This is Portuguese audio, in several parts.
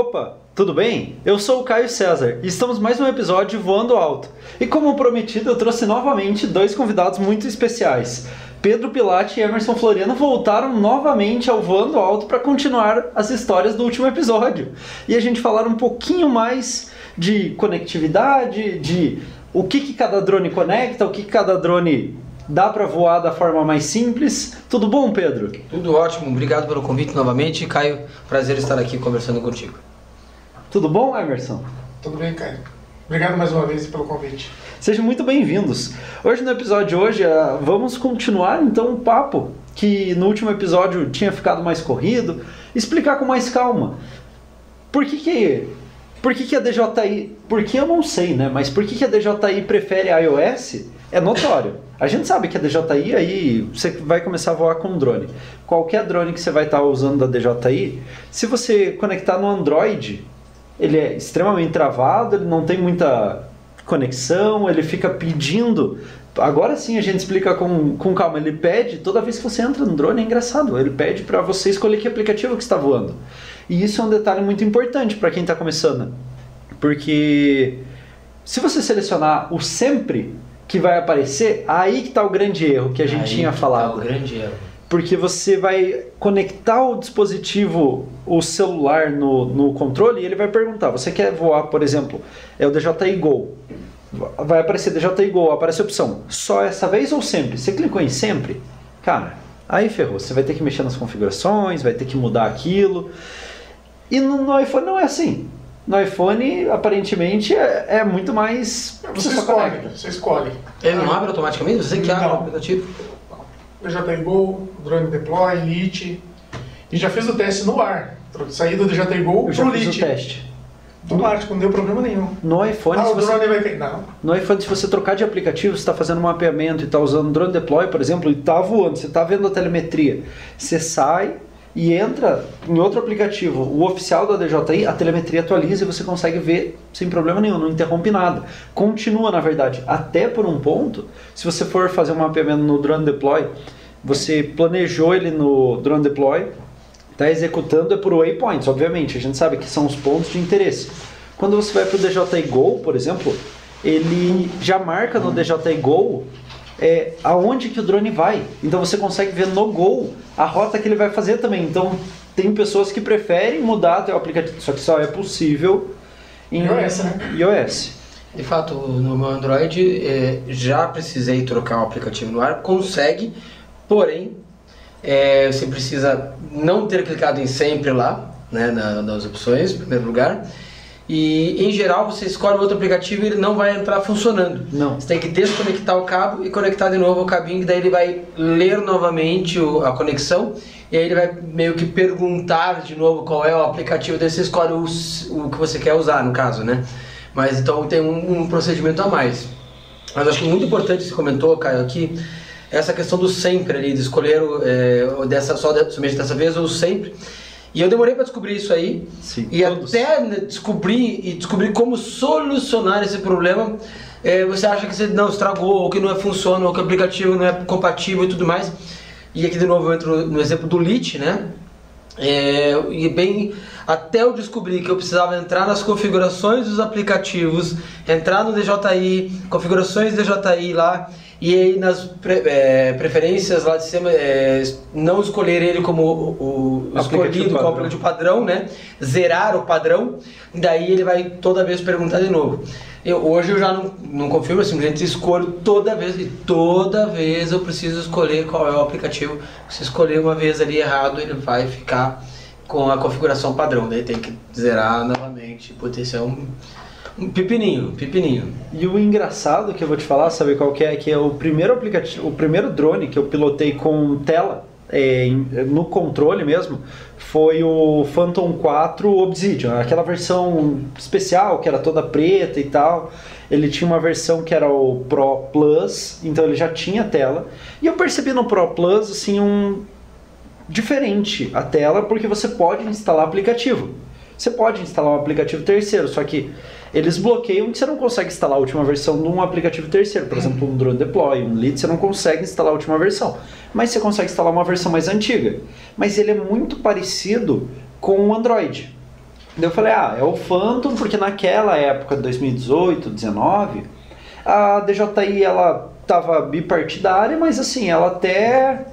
Opa, tudo bem? Eu sou o Caio César e estamos mais um episódio Voando Alto. E como prometido, eu trouxe novamente dois convidados muito especiais. Pedro Pilati e Emerson Floriano voltaram novamente ao Voando Alto para continuar as histórias do último episódio. E a gente falar um pouquinho mais de conectividade, de o que cada drone conecta, o que cada drone dá para voar da forma mais simples. Tudo bom, Pedro? Tudo ótimo, obrigado pelo convite novamente. Caio, prazer estar aqui conversando contigo. Tudo bom, Emerson? Tudo bem, Caio. Obrigado mais uma vez pelo convite. Sejam muito bem-vindos. Hoje, no episódio de hoje, vamos continuar então um papo que no último episódio tinha ficado mais corrido, explicar com mais calma. Por que a DJI... Porque eu não sei, né? Mas por que a DJI prefere iOS é notório. A gente sabe que a DJI, aí você vai começar a voar com um drone. Qualquer drone que você vai estar usando da DJI, se você conectar no Android, ele é extremamente travado, ele não tem muita conexão, ele fica pedindo. Agora sim a gente explica com calma. Ele pede, toda vez que você entra no drone, é engraçado, ele pede para você escolher que aplicativo que está voando. E isso é um detalhe muito importante para quem está começando. Porque se você selecionar o sempre que vai aparecer, aí que está o grande erro que a gente tinha falado. Tá o grande erro. Porque você vai conectar o dispositivo, o celular no controle e ele vai perguntar, você quer voar, por exemplo, é o DJI Go. Vai aparecer DJI Go, aparece a opção, só essa vez ou sempre? Você clicou em sempre? Cara, aí ferrou, você vai ter que mexer nas configurações, vai ter que mudar aquilo. E no iPhone não é assim. No iPhone, aparentemente, é muito mais... Você escolhe. Ele não abre automaticamente? Você que abre o aplicativo? DJI Go, Drone Deploy, Lite. E já fiz o teste no ar. Saí do DJI Go Eu já pro fiz Lite. o teste. Automático, não deu problema nenhum. No iPhone, o drone vai cair. Não. No iPhone, se você trocar de aplicativo, você está fazendo um mapeamento e está usando Drone Deploy, por exemplo, e está voando, você está vendo a telemetria, você sai e entra em outro aplicativo, o oficial da DJI, a telemetria atualiza e você consegue ver sem problema nenhum, não interrompe nada. Continua, na verdade, até por um ponto, se você for fazer um mapeamento no Drone Deploy, você planejou ele no Drone Deploy, está executando, é por waypoints, obviamente, a gente sabe que são os pontos de interesse. Quando você vai para o DJI Go, por exemplo, ele já marca no DJI Go aonde que o drone vai. Então você consegue ver no Go a rota que ele vai fazer também. Então tem pessoas que preferem mudar até o aplicativo, só que só é possível em iOS, né? iOS. De fato, no meu Android já precisei trocar o aplicativo no ar, consegue, porém você precisa não ter clicado em sempre lá, né, nas opções, em primeiro lugar. E em geral você escolhe outro aplicativo e ele não vai entrar funcionando. Não. Você tem que desconectar o cabo e conectar de novo o cabinho, que daí ele vai ler novamente a conexão e aí ele vai meio que perguntar de novo qual é o aplicativo, daí você escolhe o que você quer usar, no caso, né? Mas então tem um procedimento a mais. Mas acho que muito importante, você comentou, Caio, aqui, essa questão do sempre ali, de escolher somente dessa vez ou sempre. E eu demorei para descobrir isso aí. Sim, e todos. até descobrir como solucionar esse problema, você acha que você não estragou, ou que não funciona, ou que o aplicativo não é compatível e tudo mais. E aqui de novo eu entro no exemplo do Lite, né? Até eu descobrir que eu precisava entrar nas configurações dos aplicativos, entrar no DJI, configurações DJI lá, e aí nas preferências lá de cima, não escolher ele como o escolhido, como aplicativo padrão, né? Zerar o padrão, e daí ele vai toda vez perguntar de novo. Hoje eu já não confirmo, eu simplesmente escolho toda vez, e toda vez eu preciso escolher qual é o aplicativo. Se escolher uma vez ali errado, ele vai ficar com a configuração padrão, daí tem que zerar novamente. Putz, esse é um pepininho. E o engraçado que eu vou te falar, sabe qual que é? Que é o primeiro aplicativo, o primeiro drone que eu pilotei com tela, no controle mesmo, foi o Phantom 4 Obsidian, aquela versão especial que era toda preta e tal. Ele tinha uma versão que era o Pro Plus, então ele já tinha tela. E eu percebi no Pro Plus assim diferente a tela, porque você pode instalar aplicativo. Você pode instalar um aplicativo terceiro, só que eles bloqueiam que você não consegue instalar a última versão de um aplicativo terceiro. Por exemplo, um Drone Deploy, um Lite, você não consegue instalar a última versão. Mas você consegue instalar uma versão mais antiga. Mas ele é muito parecido com o Android. Daí eu falei, é o Phantom, porque naquela época, 2018, 2019, a DJI, ela tava bipartidária, mas assim, ela até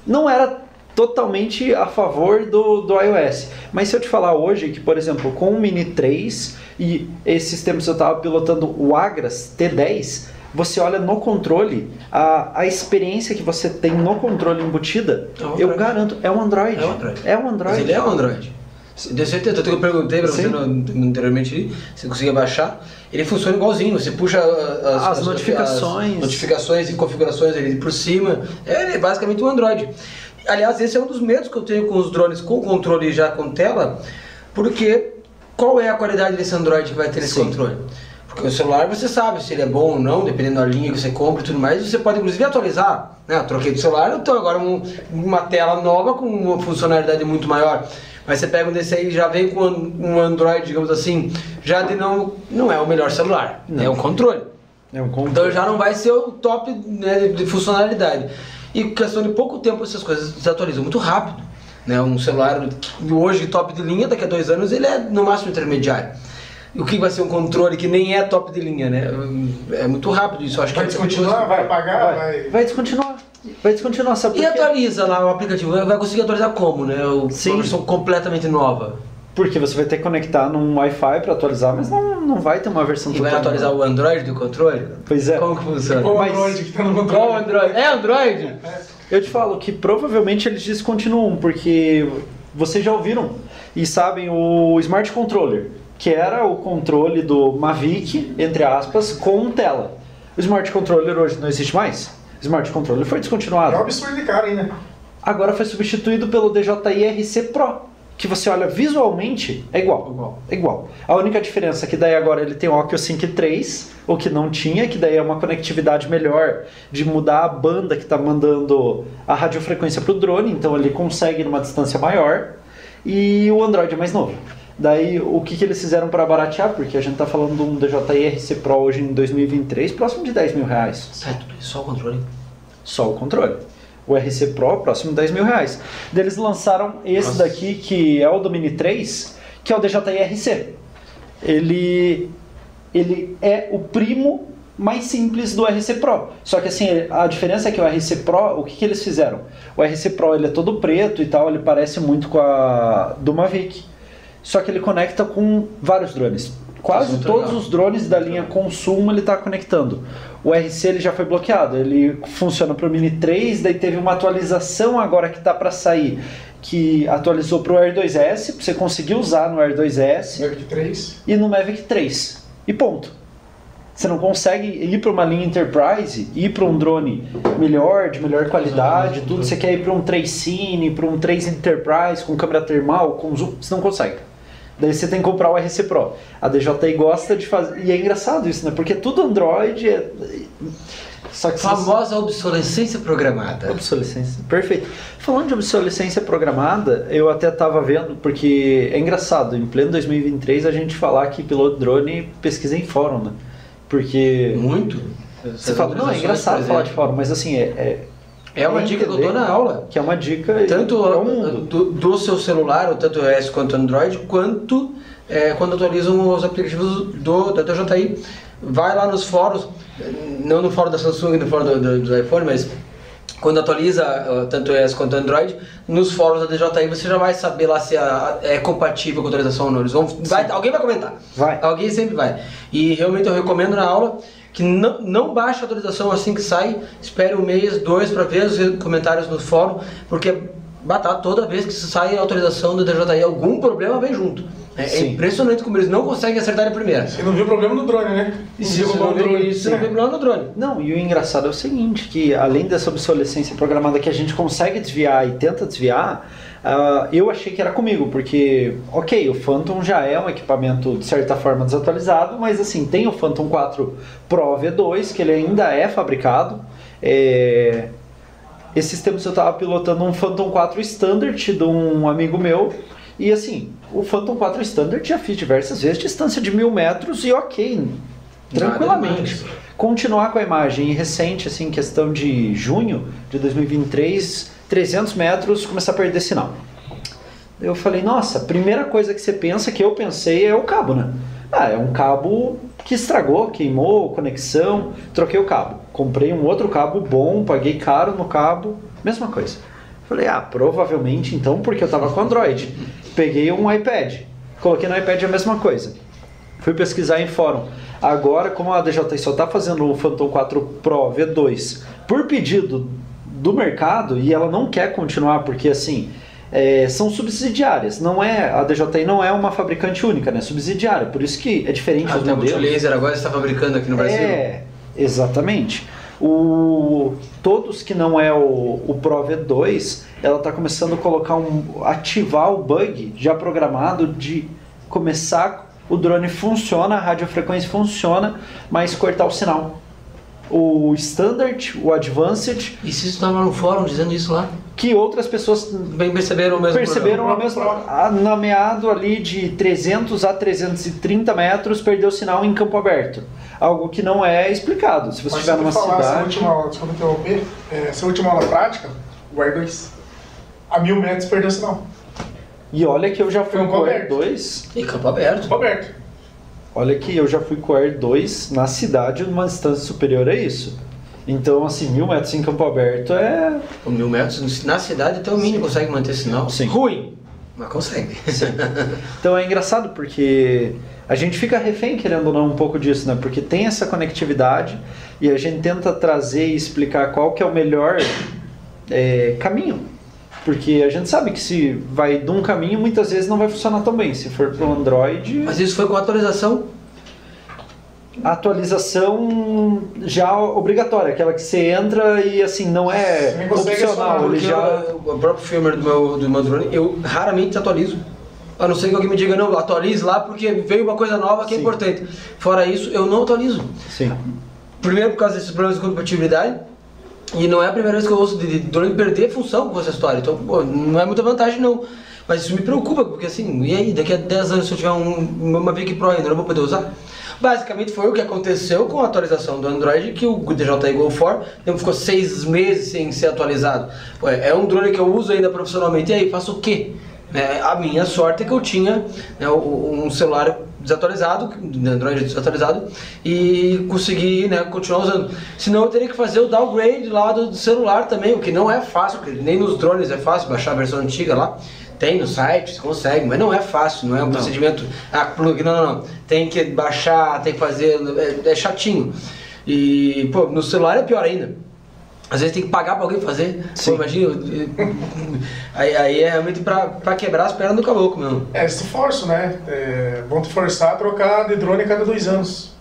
não era totalmente a favor do iOS. Mas se eu te falar hoje que, por exemplo, com o Mini 3 e esses tempos eu estava pilotando o Agras T10, você olha no controle, a experiência que você tem no controle embutida, eu garanto, é um Android. É um Android. Mas ele é um Android. De certeza, tanto que eu perguntei para você anteriormente, você conseguia baixar, ele funciona igualzinho, você puxa as notificações. As notificações e configurações ali por cima, ele é basicamente um Android. Aliás, esse é um dos medos que eu tenho com os drones com controle já com tela, porque qual é a qualidade desse Android que vai ter nesse controle? Porque o celular você sabe se ele é bom ou não, dependendo da linha que você compra e tudo mais, você pode inclusive atualizar, né? Eu troquei do celular, então agora uma tela nova com uma funcionalidade muito maior. Mas você pega um desse aí, já vem com um Android, digamos assim, já de não é o melhor celular, é um controle. Então já não vai ser o top, né, de funcionalidade. E questão de pouco tempo essas coisas se atualizam muito rápido. Né? Um celular hoje top de linha, daqui a 2 anos ele é no máximo intermediário. E o que vai ser um controle que nem é top de linha, né? É muito rápido isso. Acho vai que descontinuar, vai apagar, vai descontinuar. Vai descontinuar, sabe por quê? E atualiza lá o aplicativo, vai conseguir atualizar como, né? Uma versão completamente nova. Porque você vai ter que conectar num Wi-Fi para atualizar, mas não vai ter uma versão total. E vai atualizar o Android do controle? Pois é. Como que funciona? Qual Android que tá no controle? Qual Android? É Android? Eu te falo que provavelmente eles descontinuam, porque vocês já ouviram e sabem o Smart Controller, que era o controle do Mavic, entre aspas, com tela. O Smart Controller hoje não existe mais. O Smart Controller foi descontinuado. É um absurdo de cara, hein, né? Agora foi substituído pelo DJI RC Pro, que você olha visualmente, é igual. A única diferença é que daí agora ele tem o OcuSync 3, o que não tinha, que daí é uma conectividade melhor de mudar a banda que está mandando a radiofrequência para o drone, então ele consegue numa distância maior, e o Android é mais novo. Daí o que eles fizeram para baratear, porque a gente está falando de um DJI RC Pro hoje em 2023, próximo de R$10.000. Certo, só o controle? Só o controle. O RC Pro, próximo de R$10.000. Daí eles lançaram esse daqui, que é o do Mini 3, que é o DJI RC. Ele é o primo mais simples do RC Pro. Só que assim, a diferença é que o RC Pro, o que eles fizeram? O RC Pro ele é todo preto e tal, ele parece muito com a do Mavic. Só que ele conecta com vários drones. Quase todos os drones da linha consumo ele está conectando. O RC ele já foi bloqueado, ele funciona para o Mini 3, daí teve uma atualização agora que está para sair, que atualizou para o Air 2S, para você conseguir usar no Air 2S Mavic 3. E no Mavic 3. E ponto. Você não consegue ir para uma linha Enterprise, ir para um drone melhor, de melhor qualidade, tudo. Você quer ir para um 3 Cine, para um 3 Enterprise com câmera termal, com zoom, você não consegue. Daí você tem que comprar o RC Pro. A DJI gosta de fazer... E é engraçado isso, né? Porque tudo Android é... Só que famosa obsolescência programada. Obsolescência, perfeito. Falando de obsolescência programada, eu até estava vendo, porque é engraçado, em pleno 2023 a gente falar que piloto drone pesquisa em fórum, né? Porque... Muito? Você fala, não, é engraçado falar de fórum, mas assim, é uma dica que eu dou na aula. Que é uma dica... Tanto do seu celular, tanto iOS quanto Android, quanto quando atualizam os aplicativos da DJI. Vai lá nos fóruns, não no fórum da Samsung, no fórum do iPhone, mas quando atualiza tanto iOS quanto Android, nos fóruns da DJI você já vai saber lá se é compatível com a atualização ou não. Alguém vai comentar. Alguém sempre vai. E realmente eu recomendo na aula que não baixe a atualização assim que sai, espere 1 mês, 2 para ver os comentários no fórum, porque toda vez que sai a atualização da DJI, algum problema vem junto. É impressionante como eles não conseguem acertar de primeira. Você não viu problema no drone, né? Você não viu problema no drone. Não, e o engraçado é o seguinte, que além dessa obsolescência programada que a gente consegue desviar e tenta desviar, eu achei que era comigo, porque, ok, o Phantom já é um equipamento de certa forma desatualizado, mas assim, tem o Phantom 4 Pro V2, que ele ainda é fabricado. Esses tempos eu estava pilotando um Phantom 4 Standard de um amigo meu, e assim, o Phantom 4 Standard já fiz diversas vezes, distância de 1000 metros e ok, tranquilamente. Continuar com a imagem recente, assim, questão de junho de 2023, 300 metros, começar a perder sinal. eu falei, nossa, a primeira coisa que você pensa, que eu pensei, é o cabo, né? Ah, é um cabo que estragou, queimou, conexão, troquei o cabo. Comprei um outro cabo bom, paguei caro no cabo, mesma coisa. Falei, provavelmente então, porque eu tava com Android. Peguei um iPad, coloquei no iPad a mesma coisa. Fui pesquisar em fórum. Agora, como a DJI só está fazendo o Phantom 4 Pro V2 por pedido do mercado, e ela não quer continuar, porque assim, são subsidiárias. A DJI não é uma fabricante única, né? Subsidiária. Por isso que é diferente dos modelos. A Multilaser agora está fabricando aqui no Brasil. Exatamente. Todos que não é o Pro V2, ela está começando a colocar ativar o bug já programado de começar, o drone funciona, a radiofrequência funciona, mas cortar o sinal. O Standard, o Advanced... E se estava no fórum dizendo isso lá? Que outras pessoas bem perceberam o mesmo nomeado ali de 300 a 330 metros, perdeu o sinal em campo aberto. Algo que não é explicado. Se você estiver numa cidade... Essa última aula prática, o Air 2, a 1000 metros perdeu o sinal. E olha que eu já fui com o Air 2... E campo aberto. Campo aberto. Olha que eu já fui com o Air 2 na cidade numa distância superior a isso. Então, assim, 1000 metros em campo aberto é... 1000 metros na cidade até o mínimo consegue manter sinal. Sim. Ruim, mas consegue. Sim. Então é engraçado porque a gente fica refém, querendo ou não, um pouco disso, né? Porque tem essa conectividade e a gente tenta trazer e explicar qual que é o melhor caminho. Porque a gente sabe que se vai de um caminho, muitas vezes não vai funcionar tão bem. Se for para o Android... Mas isso foi com a atualização? A atualização já obrigatória, aquela que você entra e assim, não é opcional. O próprio firmware do meu drone, eu raramente atualizo. A não ser que alguém me diga, não, atualize lá porque veio uma coisa nova que é importante. Fora isso, eu não atualizo. Sim. Primeiro por causa desses problemas de compatibilidade. E não é a primeira vez que eu ouço de drone perder função com essa história. Então, não é muita vantagem não. Mas isso me preocupa, porque assim, e aí, daqui a 10 anos se eu tiver uma VIC Pro ainda, eu não vou poder usar? Basicamente foi o que aconteceu com a atualização do Android, que o DJI Go 4 ficou 6 meses sem ser atualizado. É um drone que eu uso ainda profissionalmente, e aí, faço o quê? A minha sorte é que eu tinha um celular desatualizado, Android desatualizado, e consegui continuar usando. Senão eu teria que fazer o downgrade lá do celular também, o que não é fácil, porque nem nos drones é fácil baixar a versão antiga lá. Tem no site, você consegue, mas não é fácil, não é um procedimento, plug, não. Tem que baixar, tem que fazer, é chatinho. E, no celular é pior ainda. Às vezes tem que pagar pra alguém fazer. Imagina. Aí é realmente pra quebrar as pernas do caboclo mesmo. Se forço, né? Vão te forçar a trocar de drone a cada 2 anos.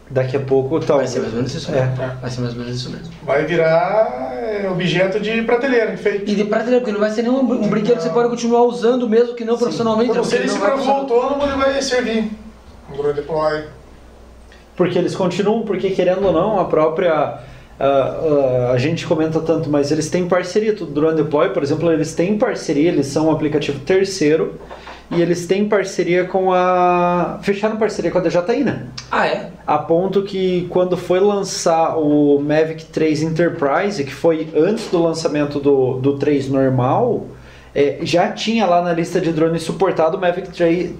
Daqui a pouco tal. Vai ser mais ou menos isso mesmo. Vai ser mais ou menos isso mesmo. Vai virar objeto de prateleira, enfeite. E de prateleira, porque não vai ser nenhum brinquedo que você pode continuar usando mesmo que não profissionalmente. Pra você, se for autônomo, ele vai servir. Um drone deploy. Porque eles continuam, porque querendo ou não, a própria... a gente comenta tanto, mas eles têm parceria, tudo Drone Deploy, por exemplo, eles têm parceria, eles são um aplicativo terceiro e eles têm parceria fecharam parceria com a DJI, né? A ponto que quando foi lançar o Mavic 3 Enterprise, que foi antes do lançamento do 3 normal, já tinha lá na lista de drones suportado o Mavic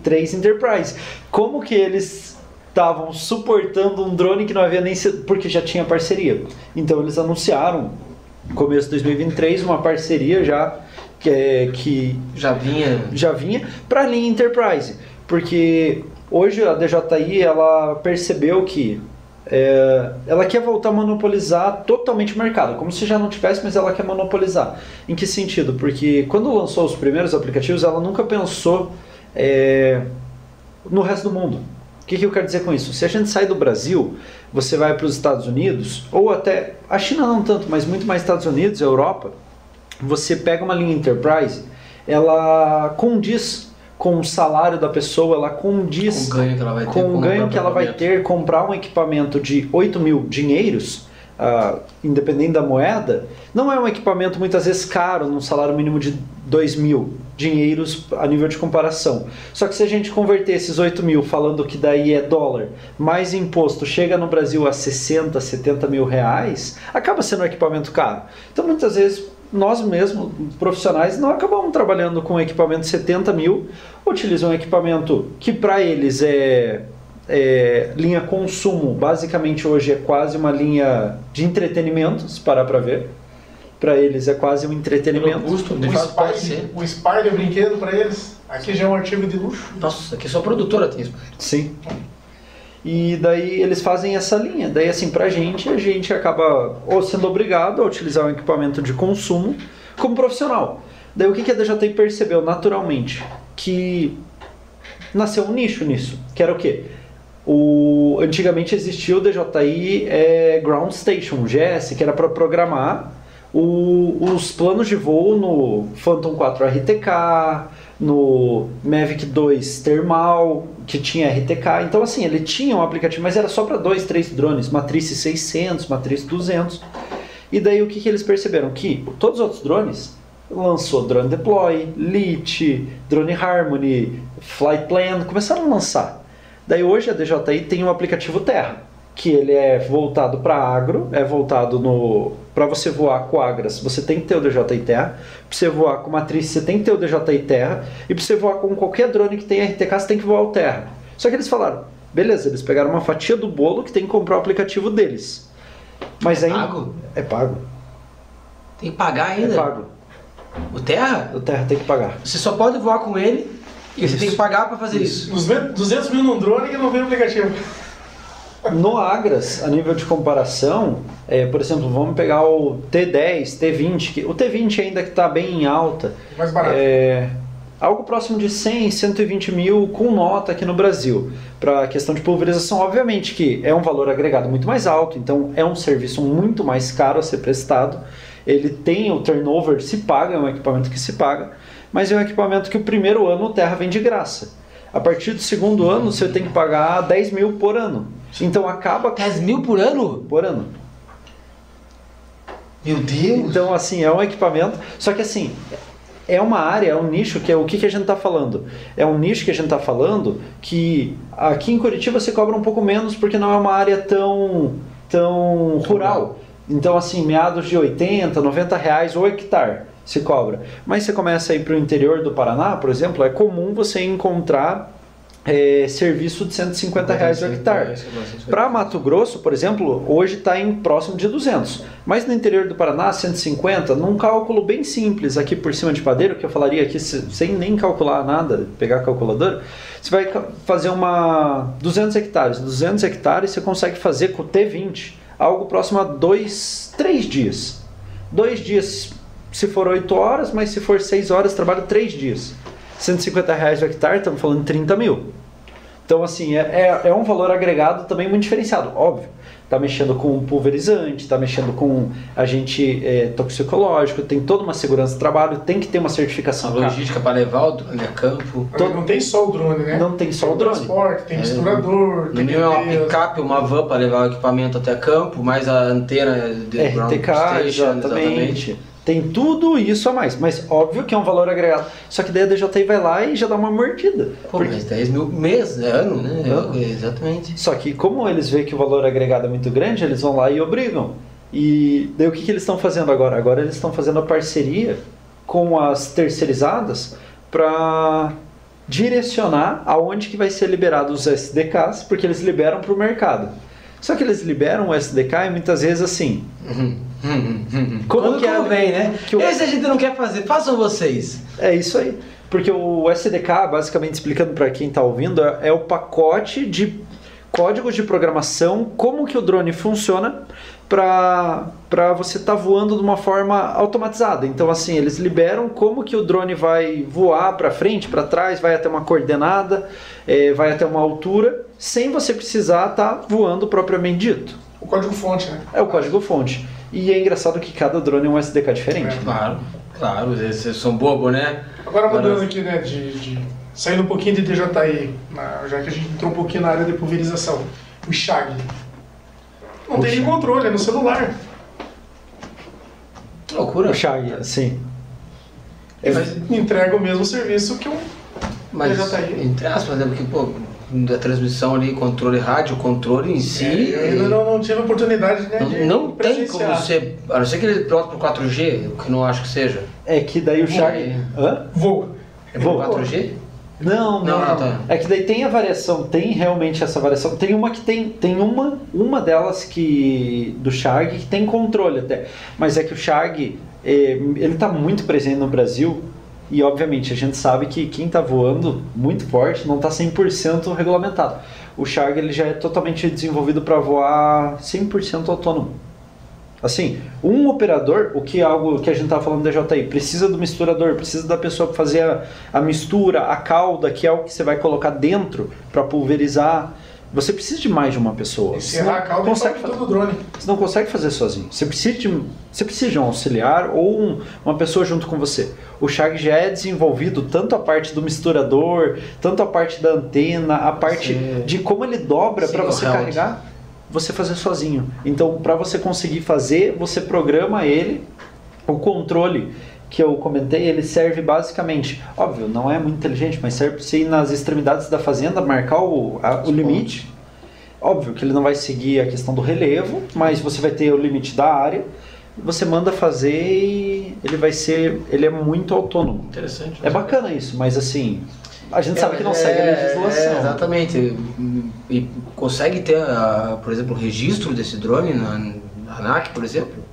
3 Enterprise. Como que eles estavam suportando um drone que não havia nem sido, porque já tinha parceria. Então eles anunciaram, no começo de 2023, uma parceria já que já vinha para a linha Enterprise, porque hoje a DJI ela percebeu que ela quer voltar a monopolizar totalmente o mercado, como se já não tivesse, mas ela quer monopolizar. Em que sentido? Porque quando lançou os primeiros aplicativos, ela nunca pensou no resto do mundo. O que eu quero dizer com isso? Se a gente sai do Brasil, você vai para os Estados Unidos, ou até a China não tanto, mas muito mais Estados Unidos, Europa, você pega uma linha Enterprise, ela condiz com o salário da pessoa, ela condiz com o ganho que ela vai ter, comprar um equipamento de 8 mil dinheiros, independente da moeda, não é um equipamento muitas vezes caro, num salário mínimo de 2 mil dinheiros a nível de comparação. Só que se a gente converter esses 8 mil, falando que daí é dólar, mais imposto, chega no Brasil a 60, 70 mil reais, acaba sendo um equipamento caro. Então muitas vezes nós mesmos, profissionais, não acabamos trabalhando com equipamento de 70 mil, utilizam um equipamento que para eles é linha consumo, basicamente hoje é quase uma linha de entretenimento, se parar para ver. Para eles é quase um entretenimento. Custo, de fato, pode ser. O Spider é brinquedo para eles. Aqui já é um artigo de luxo. Nossa, aqui só a produtora tem Spider. Sim. E daí eles fazem essa linha. Daí assim, a gente acaba ou sendo obrigado a utilizar um equipamento de consumo como profissional. Daí o que a DJI percebeu naturalmente? Que nasceu um nicho nisso. Que era o quê? Antigamente existia o DJI Ground Station, GS, que era para programar os planos de voo no Phantom 4 RTK, no Mavic 2 Thermal, que tinha RTK. Então assim, ele tinha um aplicativo, mas era só para 2, 3 drones, Matrice 600, Matrice 200. E daí o que eles perceberam? Que todos os outros drones, lançou Drone Deploy, Lite, Drone Harmony, Flight Plan, começaram a lançar. Daí hoje a DJI tem um aplicativo Terra, que ele é voltado para agro, é voltado para você voar com Agras, você tem que ter o DJI Terra, para você voar com Matriz, você tem que ter o DJI Terra, e para você voar com qualquer drone que tem RTK, você tem que voar o Terra. Só que eles falaram, beleza, eles pegaram uma fatia do bolo que tem que comprar o aplicativo deles. Mas É ainda pago? É pago. Tem que pagar ainda? É pago. O Terra? O Terra tem que pagar. Você só pode voar com ele e você tem que pagar para fazer isso. 200 mil num drone que não vem aplicativo. No Agras, a nível de comparação, por exemplo, vamos pegar o T10, T20, o T20 ainda que está bem em alta, Mais barato. algo próximo de 100, 120 mil com nota aqui no Brasil. Para a questão de pulverização, obviamente que é um valor agregado muito mais alto, então é um serviço muito mais caro a ser prestado. Ele tem o turnover, se paga, é um equipamento que se paga, mas é um equipamento que o primeiro ano o Terra vem de graça. A partir do segundo ano você tem que pagar 10 mil por ano. Então acaba... 10 mil por ano? Por ano. Meu Deus! Então assim, é um equipamento... Só que assim, é uma área, é um nicho que é o que a gente está falando. É um nicho que a gente está falando que aqui em Curitiba você cobra um pouco menos porque não é uma área tão rural. Então assim, meados de 80, 90 reais o hectare se cobra. Mas você começa a ir para o interior do Paraná, por exemplo, é comum você encontrar serviço de 150 reais o hectare. Para Mato Grosso, por exemplo, hoje está em próximo de 200. Mas no interior do Paraná, 150, num cálculo bem simples aqui por cima de padeiro, que eu falaria aqui sem nem calcular nada, pegar a calculadora, você vai fazer 200 hectares. 200 hectares você consegue fazer com o T20, algo próximo a 3 dias. 2 dias se for 8 horas, mas se for 6 horas, trabalho 3 dias. 150 reais o hectare, estamos falando de 30 mil. Então, assim, é um valor agregado também muito diferenciado, óbvio. Está mexendo com pulverizante, está mexendo com agente toxicológico, tem toda uma segurança do trabalho, tem que ter uma certificação. A logística para levar o drone a campo. Não tem só o drone, né? Não tem só o drone. Transporte, tem misturador, No meu é uma picape, uma van para levar o equipamento até campo, mais a antena de ground RTK, station, exatamente. Tem tudo isso a mais, mas óbvio que é um valor agregado. Só que daí a DJI vai lá e já dá uma mordida. Pô, mas 10 mil mês, ano, né? Exatamente. Só que como eles veem que o valor agregado é muito grande, eles vão lá e obrigam. E daí o que eles estão fazendo agora? Agora eles estão fazendo a parceria com as terceirizadas para direcionar aonde que vai ser liberado os SDKs, porque eles liberam para o mercado. Só que eles liberam o SDK e muitas vezes assim... Como que vem, né? Que Esse a gente não quer fazer, façam vocês. É isso aí. Porque o SDK, basicamente explicando para quem está ouvindo, é o pacote de códigos de programação, como que o drone funciona para você estar voando de uma forma automatizada. Então assim, eles liberam como que o drone vai voar para frente, para trás, vai até uma coordenada, vai até uma altura, sem você precisar estar voando propriamente dito. O código-fonte, né? É o código-fonte. E é engraçado que cada drone é um SDK diferente. Claro, vocês são bobo, né? Agora mudando aqui, né, saindo um pouquinho de DJI, já que a gente entrou um pouquinho na área de pulverização. O Shag. Não tem controle, é no celular. Que loucura. O Shag, sim. Mas entrega o mesmo serviço que o Mas, DJI. entre aspas, né? Porque, pô, da transmissão ali, controle rádio, controle em si. Eu ainda não tive oportunidade, né, de não tem como presenciar. você, a não ser que ele pilota por 4G, o que eu não acho que seja. É que daí o Shag... Hã? Vou. É por Vou. 4G? Não, Tá. É que daí tem a variação, tem realmente essa variação. Tem uma que tem uma delas que do Shag que tem controle até. Mas é que o Shag, ele tá muito presente no Brasil e obviamente a gente sabe que quem tá voando muito forte não tá 100% regulamentado. O Shag ele já é totalmente desenvolvido para voar 100% autônomo. Assim, um operador, o que é algo que a gente estava falando da DJI, precisa do misturador, precisa da pessoa para fazer a mistura, a calda, que é o que você vai colocar dentro para pulverizar. Você precisa de mais de uma pessoa. Se errar a calda, consegue todo o drone. Você não consegue fazer sozinho. Você precisa de um auxiliar ou uma pessoa junto com você. O Shag já é desenvolvido tanto a parte do misturador, tanto a parte da antena, a parte de como ele dobra para você carregar. Você fazer sozinho. Então, para você conseguir fazer, você programa ele. O controle que eu comentei, ele serve basicamente, óbvio, não é muito inteligente, mas serve para você ir nas extremidades da fazenda, marcar o limite. Óbvio que ele não vai seguir a questão do relevo, mas você vai ter o limite da área. Você manda fazer e ele é muito autônomo. Interessante. É bacana isso, mas assim, a gente sabe que não segue a legislação. Exatamente. E consegue ter, por exemplo, o registro desse drone na ANAC, por exemplo?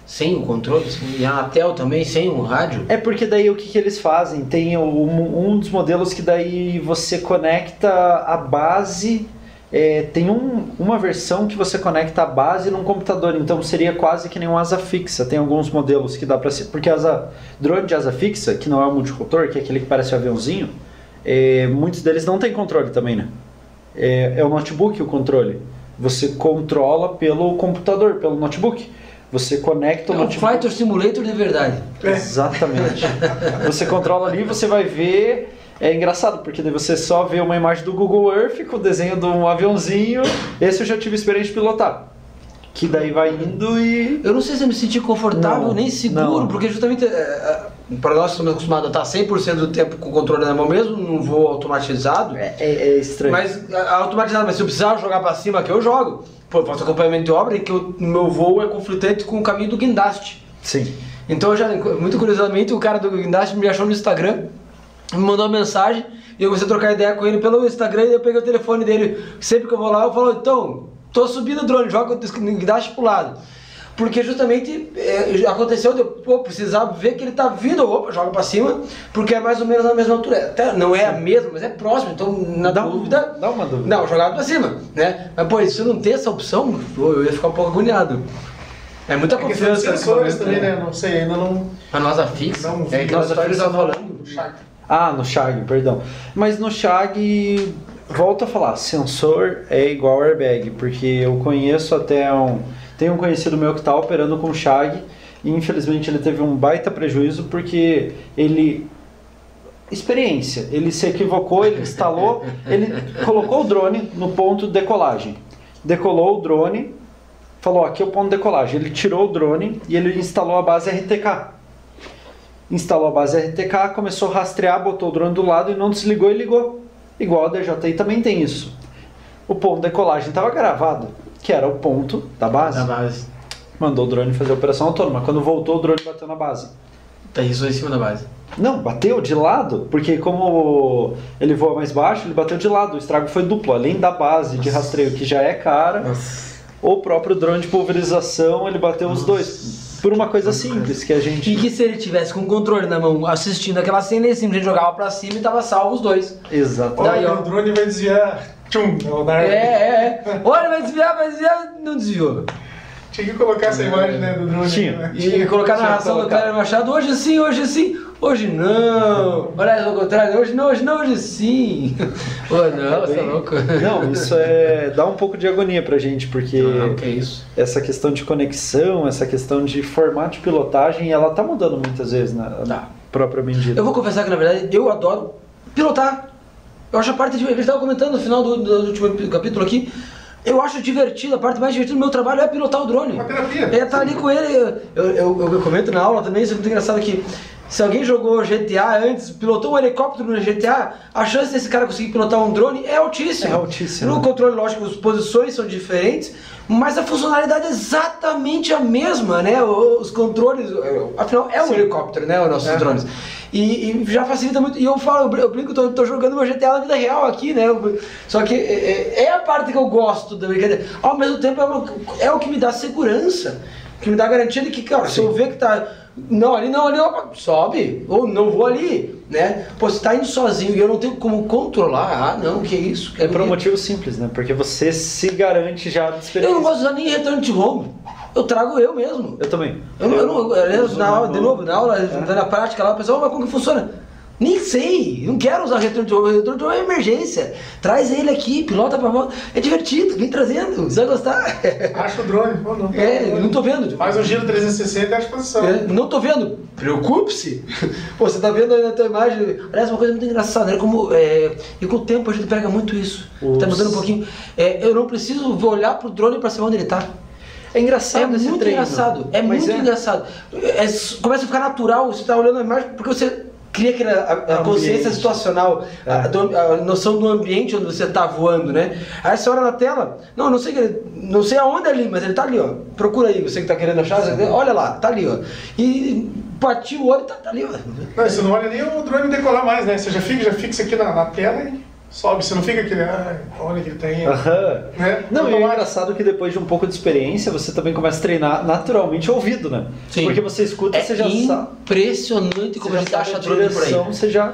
Sem o controle? E a Anatel também, sem o rádio? É porque daí o que eles fazem? Tem um dos modelos que daí você conecta a base... tem uma versão que você conecta a base num computador, então seria quase que nem um asa fixa. Tem alguns modelos que dá para ser, porque drone de asa fixa, que não é o multirotor, que é aquele que parece um aviãozinho, muitos deles não tem controle também, né? É o notebook o controle. Você controla pelo computador, pelo notebook. Você conecta o notebook. É um Flight Simulator de verdade. Exatamente. Você controla ali, você vai ver. É engraçado, porque daí você só vê uma imagem do Google Earth com o desenho de um aviãozinho. Esse eu já tive experiência de pilotar. Que daí vai indo e... Eu não sei se eu me senti confortável nem seguro, não. porque justamente para nós que estamos acostumados a estar 100% do tempo com o controle na mão mesmo, num voo automatizado. É estranho. Mas automatizado, mas se eu precisar jogar para cima, que eu jogo. Pô, eu faço acompanhamento de obra e que o meu voo é conflitante com o caminho do guindaste. Sim. Então, muito curiosamente, o cara do guindaste me achou no Instagram, me mandou uma mensagem e eu comecei a trocar ideia com ele pelo Instagram e eu peguei o telefone dele. Sempre que eu vou lá, eu falo, então, tô subindo o drone, joga o guindaste pro lado. Porque justamente aconteceu de eu precisar ver que ele tá vindo, joga pra cima, porque é mais ou menos na mesma altura. Até não é a mesma, mas é próximo, então na dúvida... Dá uma dúvida. Não, jogado pra cima, né? Mas pô, se eu não ter essa opção, eu ia ficar um pouco agoniado. É muita confiança. Sensores também, né? Não sei, ainda não... A nossa fixa? Não, É que nós estamos falando. No Shag, perdão. Mas no Shag, volto a falar, sensor é igual airbag, porque eu conheço tem um conhecido meu que está operando com Shag e infelizmente ele teve um baita prejuízo porque experiência, ele se equivocou, ele instalou, ele colocou o drone no ponto de decolagem, decolou o drone, falou, aqui é o ponto de decolagem, ele tirou o drone e ele instalou a base RTK. Instalou a base RTK, começou a rastrear, botou o drone do lado e não desligou e ligou. Igual a DJI também tem isso. O ponto de decolagem estava gravado, que era o ponto da base. Mandou o drone fazer a operação autônoma. Quando voltou, o drone bateu na base. Aterrissou em cima da base. Não, bateu de lado, porque como ele voa mais baixo, ele bateu de lado. O estrago foi duplo, além da base de rastreio, que já é cara, o próprio drone de pulverização, ele bateu os dois. Por uma coisa simples que a gente... E que se ele tivesse com o controle na mão assistindo aquela cena, ele simplesmente jogava pra cima e tava salvo os dois. Exatamente. Daí, o drone vai desviar. Tchum! Olha, vai desviar, não desviou. Tinha que colocar essa imagem, né, do drone. Tinha. E colocar na narração do Cléber Machado, hoje sim, hoje não. Olha, ao contrário, hoje não, hoje sim. Pô, não, você é louco. Não, isso dá um pouco de agonia pra gente, porque que é isso? Essa questão de conexão, essa questão de formato de pilotagem, ela tá mudando muitas vezes na própria medida. Eu vou confessar que, na verdade, eu adoro pilotar. Eu acho a parte que a gente estava comentando no final do último capítulo aqui. Eu acho divertido, a parte mais divertida do meu trabalho é pilotar o drone. Uma terapia. É estar ali com ele. Eu comento na aula também, isso é muito engraçado que Se alguém jogou GTA antes, pilotou um helicóptero no GTA, a chance desse cara conseguir pilotar um drone é altíssima. É altíssima. No controle, lógico, as posições são diferentes, mas a funcionalidade é exatamente a mesma, né? Os controles, afinal, é um helicóptero, né? Os nossos drones. E já facilita muito. E eu falo, eu brinco, tô jogando meu GTA na vida real aqui, né? Só que é a parte que eu gosto da brincadeira. Ao mesmo tempo, é o que me dá segurança, que me dá garantia de que, cara, se eu ver que tá... Não, ali, opa, sobe, ou não vou ali, né? Pô, você tá indo sozinho e eu não tenho como controlar, não, que isso? É por um motivo simples, né? Porque você se garante já de experiência. Eu não gosto de usar nem return to home, eu trago eu mesmo. Eu também. Na aula, na prática lá, o pessoal, mas como que funciona? Nem sei, não quero usar return to home, return to home é emergência. Traz ele aqui, pilota pra volta, é divertido, vem trazendo, você vai gostar. Acha o drone, ou não. Não tô vendo. Faz um giro 360 e acha a posição. Não tô vendo, preocupe-se. Pô, você tá vendo aí na tua imagem, aliás, uma coisa muito engraçada, né? E com o tempo a gente pega muito isso, tá mudando um pouquinho. Eu não preciso olhar pro drone pra saber onde ele tá. É engraçado esse muito treino. Engraçado, muito engraçado. Começa a ficar natural, você tá olhando a imagem, porque você cria a consciência situacional, a noção do ambiente onde você está voando, né? Aí você olha na tela, não sei aonde é ali, mas ele tá ali, ó. Procura aí, você que tá querendo achar, olha lá, tá ali, ó. E bati o olho, tá ali, ó. Não, você não olha nem o drone decolar mais, né? Você já fixa aqui na tela e sobe, você não fica aquele, olha que ele tá aí. Né? Não, e é engraçado que depois de um pouco de experiência, você também começa a treinar naturalmente o ouvido, né? Sim. Porque você escuta, você já sabe. Impressionante como a gente acha drone por aí. Você já...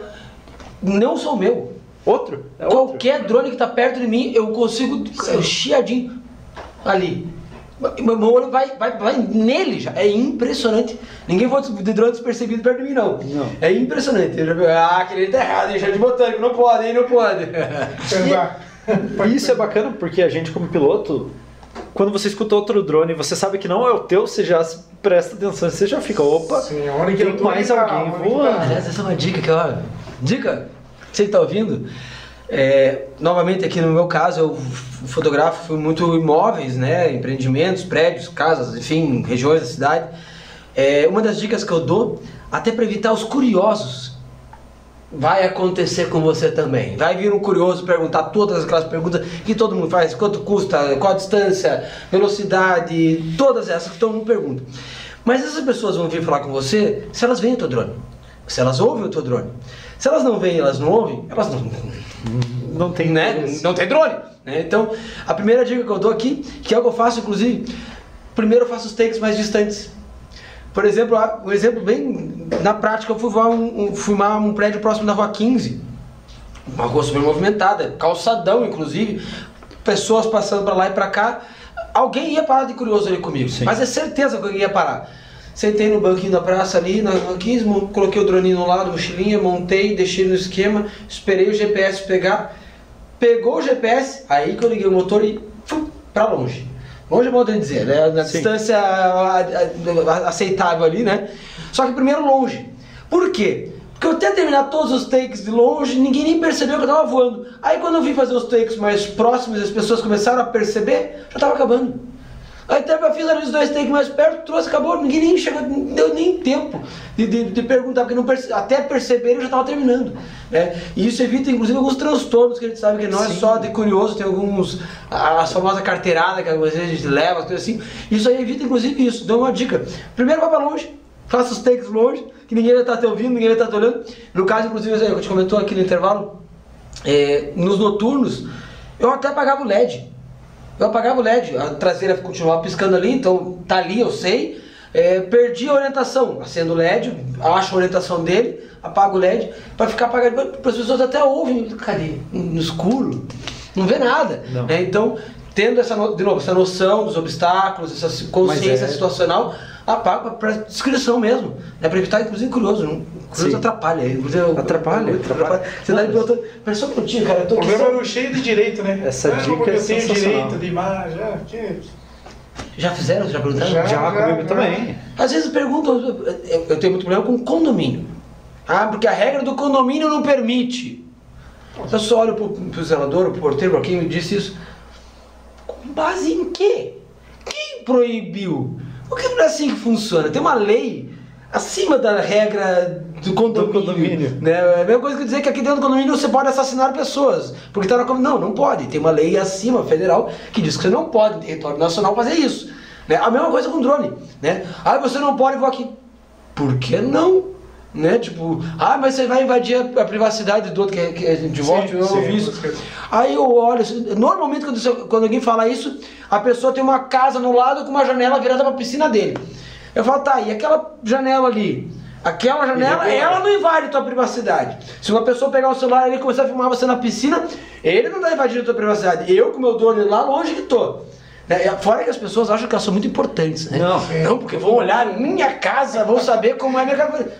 Não sou meu. Outro? Qualquer drone que tá perto de mim, eu consigo chiadinho ali. Meu olho vai nele já. É impressionante. Ninguém voa de drone despercebido perto de mim, não. É impressionante. Aquele tá errado, hein? Jardim botânico, não pode, hein? Não pode. E isso é bacana porque a gente, como piloto, quando você escuta outro drone, você sabe que não é o teu, você já presta atenção, você já fica, opa, sim, a hora que tem mais alguém voando. Aliás, essa é uma dica que, ó. Dica, você que tá ouvindo. Novamente aqui no meu caso, eu fotografo muito imóveis, né, empreendimentos, prédios, casas, enfim, regiões da cidade. Uma das dicas que eu dou, até para evitar os curiosos, vai acontecer com você também. Vai vir um curioso perguntar todas aquelas perguntas que todo mundo faz: quanto custa, qual a distância, velocidade, todas essas que todo mundo pergunta. Mas essas pessoas vão vir falar com você se elas veem o teu drone, se elas ouvem o teu drone. Se elas não veem, elas não ouvem, elas não tem, né? Não tem drone, né? Então, a primeira dica que eu dou aqui, que é o que eu faço, inclusive, primeiro eu faço os takes mais distantes. Por exemplo, um exemplo bem na prática, eu fui filmar um prédio próximo da Rua 15, uma rua super movimentada, calçadão, inclusive, pessoas passando para lá e para cá. Alguém ia parar de curioso ali comigo, sim, mas é certeza que alguém ia parar. Sentei no banquinho da praça ali, na Rua 15, coloquei o droninho no lado, mochilinha, montei, deixei no esquema, esperei o GPS pegar, pegou o GPS, aí que eu liguei o motor e fui pra longe. Longe é modo de dizer, né? Na sim, distância aceitável ali, né? Só que primeiro longe. Por quê? Porque eu até terminar todos os takes de longe, ninguém nem percebeu que eu tava voando. Aí quando eu vim fazer os takes mais próximos, as pessoas começaram a perceber, já tava acabando. Aí eu fiz ali os dois takes mais perto, trouxe, acabou, ninguém nem chegou, não deu nem tempo de perguntar, porque até perceberem eu já estava terminando, né? E isso evita inclusive alguns transtornos que a gente sabe que não é só de curioso, tem alguns, a famosa carteirada que às vezes a gente leva, coisas assim. Isso aí evita inclusive isso. Dou uma dica: primeiro vai para longe, faça os takes longe, que ninguém vai estar te ouvindo, ninguém vai estar te olhando. No caso, inclusive, a gente comentou aqui no intervalo, nos noturnos, eu até apagava o LED. Eu apagava o LED, a traseira continuava piscando ali, então tá ali, eu sei. Perdi a orientação, acendo o LED, acho a orientação dele, apago o LED, para ficar apagado, para as pessoas até ouvem, cadê? No escuro, não vê nada. Então, tendo essa noção dos obstáculos, essa consciência situacional, apago para descrição mesmo, para evitar inclusive curioso. Curioso atrapalha. Atrapalha. Você dá de volta. Pera só um minutinho, cara. O problema é o cheio de direito, né? Essa dica é sensacional. Eu tenho direito de imagem, Já fizeram? Já perguntaram? Já comigo também. Às vezes perguntam, eu tenho muito problema com condomínio. Porque a regra do condomínio não permite. Eu só olho pro zelador, pro porteiro, pra quem me disse isso. Com base em quê? Quem proibiu? Porque não é assim que funciona. Tem uma lei acima da regra do condomínio. Né? É a mesma coisa que dizer que aqui dentro do condomínio você pode assassinar pessoas. Porque tá na não pode. Tem uma lei acima, federal, que diz que você não pode, em território nacional, fazer isso. Né? A mesma coisa com drone. Né? Você não pode voar aqui. Por que não? Né? Tipo, mas você vai invadir a privacidade do outro que a gente volta, eu ouvi isso. Aí eu olho, normalmente quando alguém fala isso, a pessoa tem uma casa no lado com uma janela virada para a piscina dele. Eu falo, tá, e aquela janela ali? Aquela janela, ela não invade a tua privacidade. Se uma pessoa pegar o celular e começar a filmar você na piscina, ele não tá invadindo a tua privacidade. Eu com o meu drone lá longe que tô. Fora que as pessoas acham que elas são muito importantes, né? Não, porque vão olhar minha casa, vão saber como é minha casa.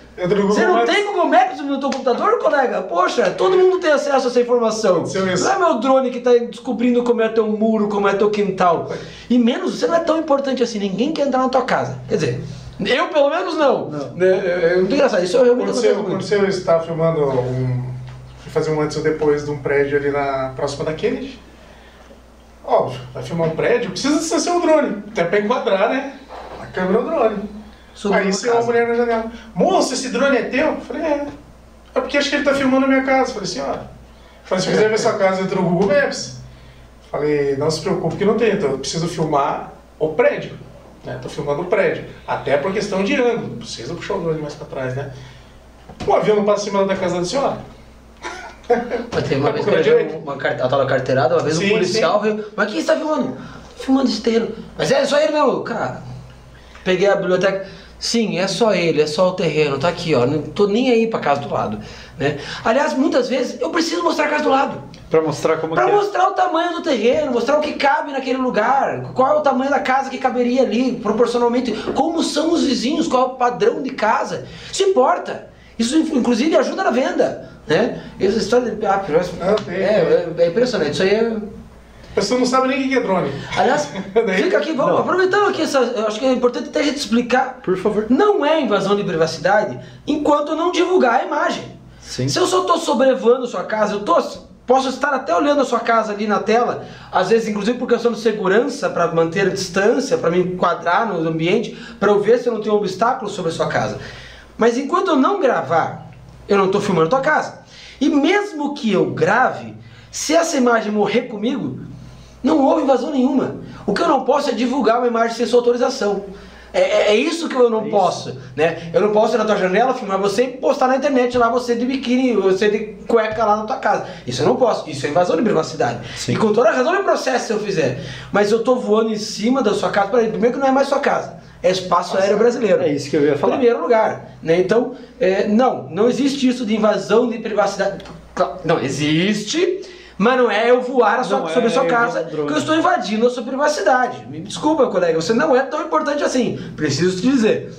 Você não tem Google Maps no teu computador, colega? Poxa, todo mundo tem acesso a essa informação. Não é meu drone que está descobrindo como é teu muro, como é teu quintal. E menos, você não é tão importante assim, ninguém quer entrar na tua casa. Quer dizer, eu pelo menos não. É muito engraçado, isso eu realmente acontece muito. Quando você está filmando fazer um antes ou depois de um prédio ali próxima da Kennedy, óbvio, vai filmar um prédio, precisa ser um drone, até para enquadrar, né? A câmera é o drone. Aí você é uma mulher na janela. Moço, esse drone é teu? Eu falei, é porque acho que ele tá filmando a minha casa. Eu falei assim, se quiser ver sua casa, entra no Google Maps. Falei, não se preocupe que não tem, então eu preciso filmar o prédio. Né? Tô filmando o prédio. Até por questão de ângulo. Preciso puxar o drone mais para trás, né? Um avião não passa em cima da casa da senhora. Teve uma vez que eu tava carteirada, uma vez um policial veio, mas quem está filmando? Filmando esse terreno. Mas é só ele mesmo, cara. Peguei a biblioteca, sim, é só ele, é só o terreno, tá aqui, não tô nem aí pra casa do lado, né? Aliás, muitas vezes eu preciso mostrar a casa do lado. Pra mostrar como pra mostrar o tamanho do terreno, mostrar o que cabe naquele lugar, qual é o tamanho da casa que caberia ali, proporcionalmente, como são os vizinhos, qual é o padrão de casa. Isso importa. Isso, inclusive, ajuda na venda, né? Essa história de... é impressionante, isso aí é... A pessoa não sabe nem o que é drone. Aliás, fica aqui, vamos aproveitando aqui, eu acho que é importante até a gente explicar. Por favor. Não é invasão de privacidade enquanto eu não divulgar a imagem. Sim. Se eu só estou sobrevoando sua casa, posso estar até olhando a sua casa ali na tela, às vezes inclusive por questão de segurança, para manter a distância, para me enquadrar no ambiente, para eu ver se eu não tenho um obstáculo sobre a sua casa. Mas enquanto eu não gravar, eu não estou filmando a tua casa. E mesmo que eu grave, se essa imagem morrer comigo, não houve invasão nenhuma. O que eu não posso é divulgar uma imagem sem sua autorização. É isso que eu não posso, né? Eu não posso ir na tua janela, filmar você e postar na internet lá você de biquíni, você de cueca lá na tua casa. Isso eu não posso, isso é invasão de privacidade. Sim. E com toda a razão eu processo se eu fizer. Mas eu tô voando em cima da sua casa, primeiro que não é mais sua casa, é espaço aéreo brasileiro. É isso que eu ia falar. Primeiro lugar, né? Então, não existe isso de invasão de privacidade. Não existe... Mas não é eu voar sobre a sua casa que eu estou invadindo a sua privacidade. Me desculpa, colega, você não é tão importante assim. Preciso te dizer.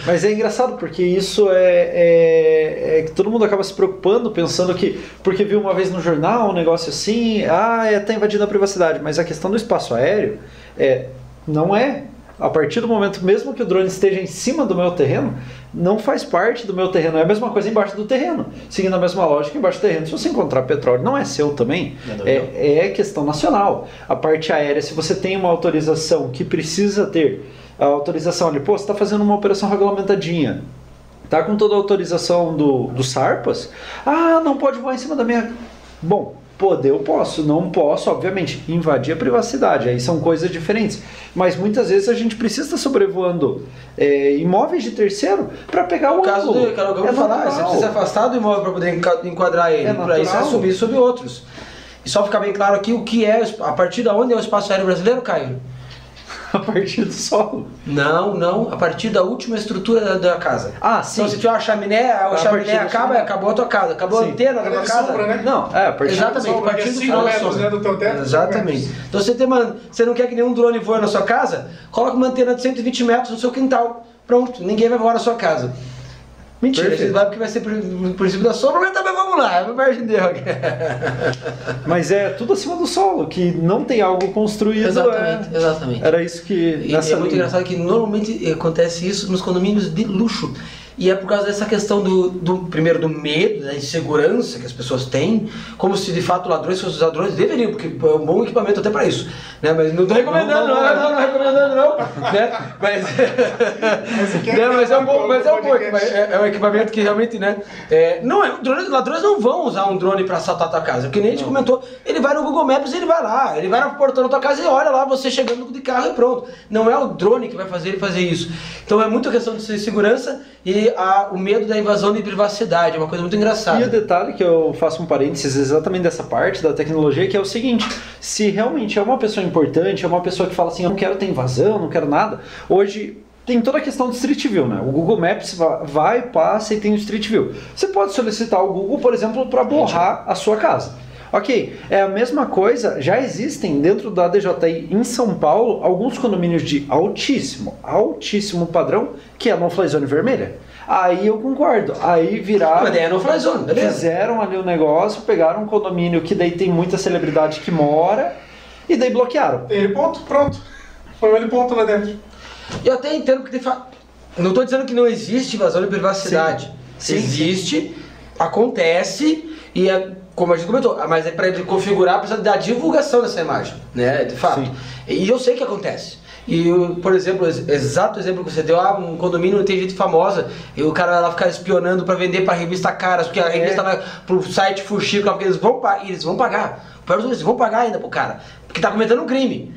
Mas é engraçado porque isso é que todo mundo acaba se preocupando, pensando que porque viu uma vez no jornal um negócio assim, tá invadindo a privacidade. Mas a questão do espaço aéreo não é. A partir do momento, mesmo que o drone esteja em cima do meu terreno, não faz parte do meu terreno. É a mesma coisa embaixo do terreno. Seguindo a mesma lógica, embaixo do terreno, se você encontrar petróleo, não é seu também. É questão nacional. A parte aérea, se você tem uma autorização que precisa ter, a autorização ali, você está fazendo uma operação regulamentadinha, tá com toda a autorização do SARPAS, não pode voar em cima da minha... Bom, poder eu posso, não posso, obviamente, invadir a privacidade, aí são coisas diferentes. Mas muitas vezes a gente precisa estar sobrevoando imóveis de terceiro para pegar o caso ângulo. Que eu vou falar, você precisa afastar do imóvel para poder enquadrar ele, para isso é subir sobre outros. E só ficar bem claro aqui o que é, a partir de onde é o espaço aéreo brasileiro, Caio? A partir do solo? Não, a partir da última estrutura da casa. Sim. Então se tiver uma chaminé, acabou a tua casa, acabou a antena da tua casa. Sombra, né? Não, a partir exatamente, a partir do final da sombra. Do teu teto. Exatamente. Então você não quer que nenhum drone voe na sua casa, coloca uma antena de 120 metros no seu quintal. Pronto, ninguém vai voar na sua casa. Mentira, você vai porque vai ser por princípio da sombra, mas também vamos lá, é uma margem de erro. Mas é tudo acima do solo, que não tem algo construído. Exatamente. Era isso que... É muito engraçado que normalmente acontece isso nos condomínios de luxo. E é por causa dessa questão primeiro do medo, da insegurança que as pessoas têm, como se de fato ladrões fossem os ladrões, deveriam, porque é um bom equipamento até para isso, né? Mas não tô recomendando, não recomendando não, né? Mas, mas é um bom, é um equipamento que realmente, né? Não é, ladrões não vão usar um drone para assaltar a tua casa, porque nem a gente comentou, ele vai no Google Maps, ele vai lá, ele vai no portão da tua casa e olha lá você chegando de carro e pronto. Não é o drone que vai fazer ele fazer isso. Então é muito questão de segurança e o medo da invasão de privacidade, é uma coisa muito engraçada. E o detalhe que eu faço um parênteses exatamente dessa parte da tecnologia, que é o seguinte, se realmente é uma pessoa importante, é uma pessoa que fala assim, eu não quero ter invasão, não quero nada, hoje tem toda a questão do Street View, né? O Google Maps vai, passa e tem o Street View. Você pode solicitar o Google, por exemplo, para borrar a sua casa. Ok, é a mesma coisa, já existem dentro da DJI em São Paulo alguns condomínios de altíssimo padrão, que é a No-Fly Zone vermelha. Aí eu concordo, aí viraram... Mas daí é No-Fly Zone, beleza? Fizeram ali o negócio, pegaram um condomínio que daí tem muita celebridade que mora, e daí bloquearam. Tem ele ponto, pronto. Foi ele ponto lá dentro. E eu até entendo que de fato... Não estou dizendo que não existe invasão de privacidade. Sim. Existe, acontece, e como a gente comentou, mas para ele configurar precisa da divulgação dessa imagem, né? De fato. Sim. E eu sei que acontece. E, por exemplo, exato exemplo que você deu, um condomínio tem gente famosa, e o cara lá ficar espionando para vender para revista Caras, porque a revista vai pro site Fuxico, porque eles vão pagar. Eles vão pagar ainda pro cara, porque tá cometendo um crime.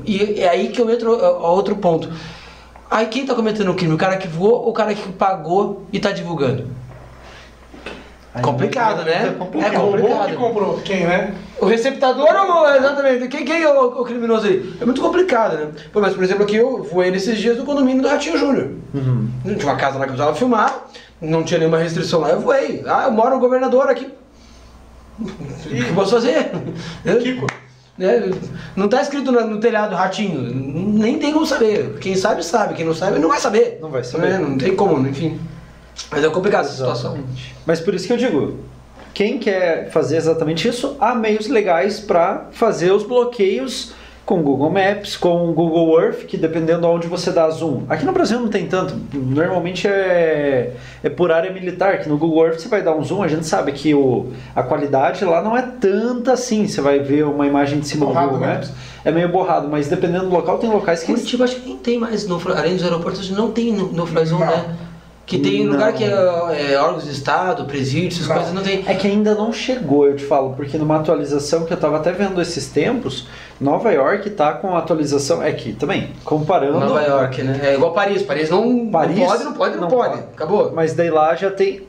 E é aí que eu entro a outro ponto. Aí quem tá cometendo um crime? O cara que voou ou o cara que pagou e tá divulgando? Complicado, né? É complicado. Que comprou? Quem, né? O receptador ou exatamente? Quem é o criminoso aí? É muito complicado, né? Pô, mas, por exemplo, aqui eu voei nesses dias no condomínio do Ratinho Júnior. Tinha uma casa lá que eu precisava filmar, não tinha nenhuma restrição lá, eu voei. Eu moro no governador aqui. O que eu posso fazer? Kiko. Não tá escrito no telhado Ratinho, nem tem como saber. Quem sabe, sabe. Quem não sabe, não vai saber. Não vai saber. Não tem como, enfim. Mas é complicado essa situação. Mas por isso que eu digo, quem quer fazer exatamente isso, há meios legais para fazer os bloqueios com Google Maps, com Google Earth, que dependendo de onde você dá zoom. Aqui no Brasil não tem tanto, normalmente é por área militar, que no Google Earth você vai dar um zoom, a gente sabe que a qualidade lá não é tanta assim, você vai ver uma imagem de cima do Google Maps, é meio borrado, mas dependendo do local, tem locais que... Curitiba acho que nem tem mais, além dos aeroportos, não tem no-fly zone, né? Que tem lugar que é órgãos de Estado, presídios, essas coisas não tem. É que ainda não chegou, eu te falo, porque numa atualização que eu estava até vendo esses tempos, Nova York está com atualização, que também, comparando... Nova York, né? É igual Paris não pode, acabou. Mas daí lá já tem,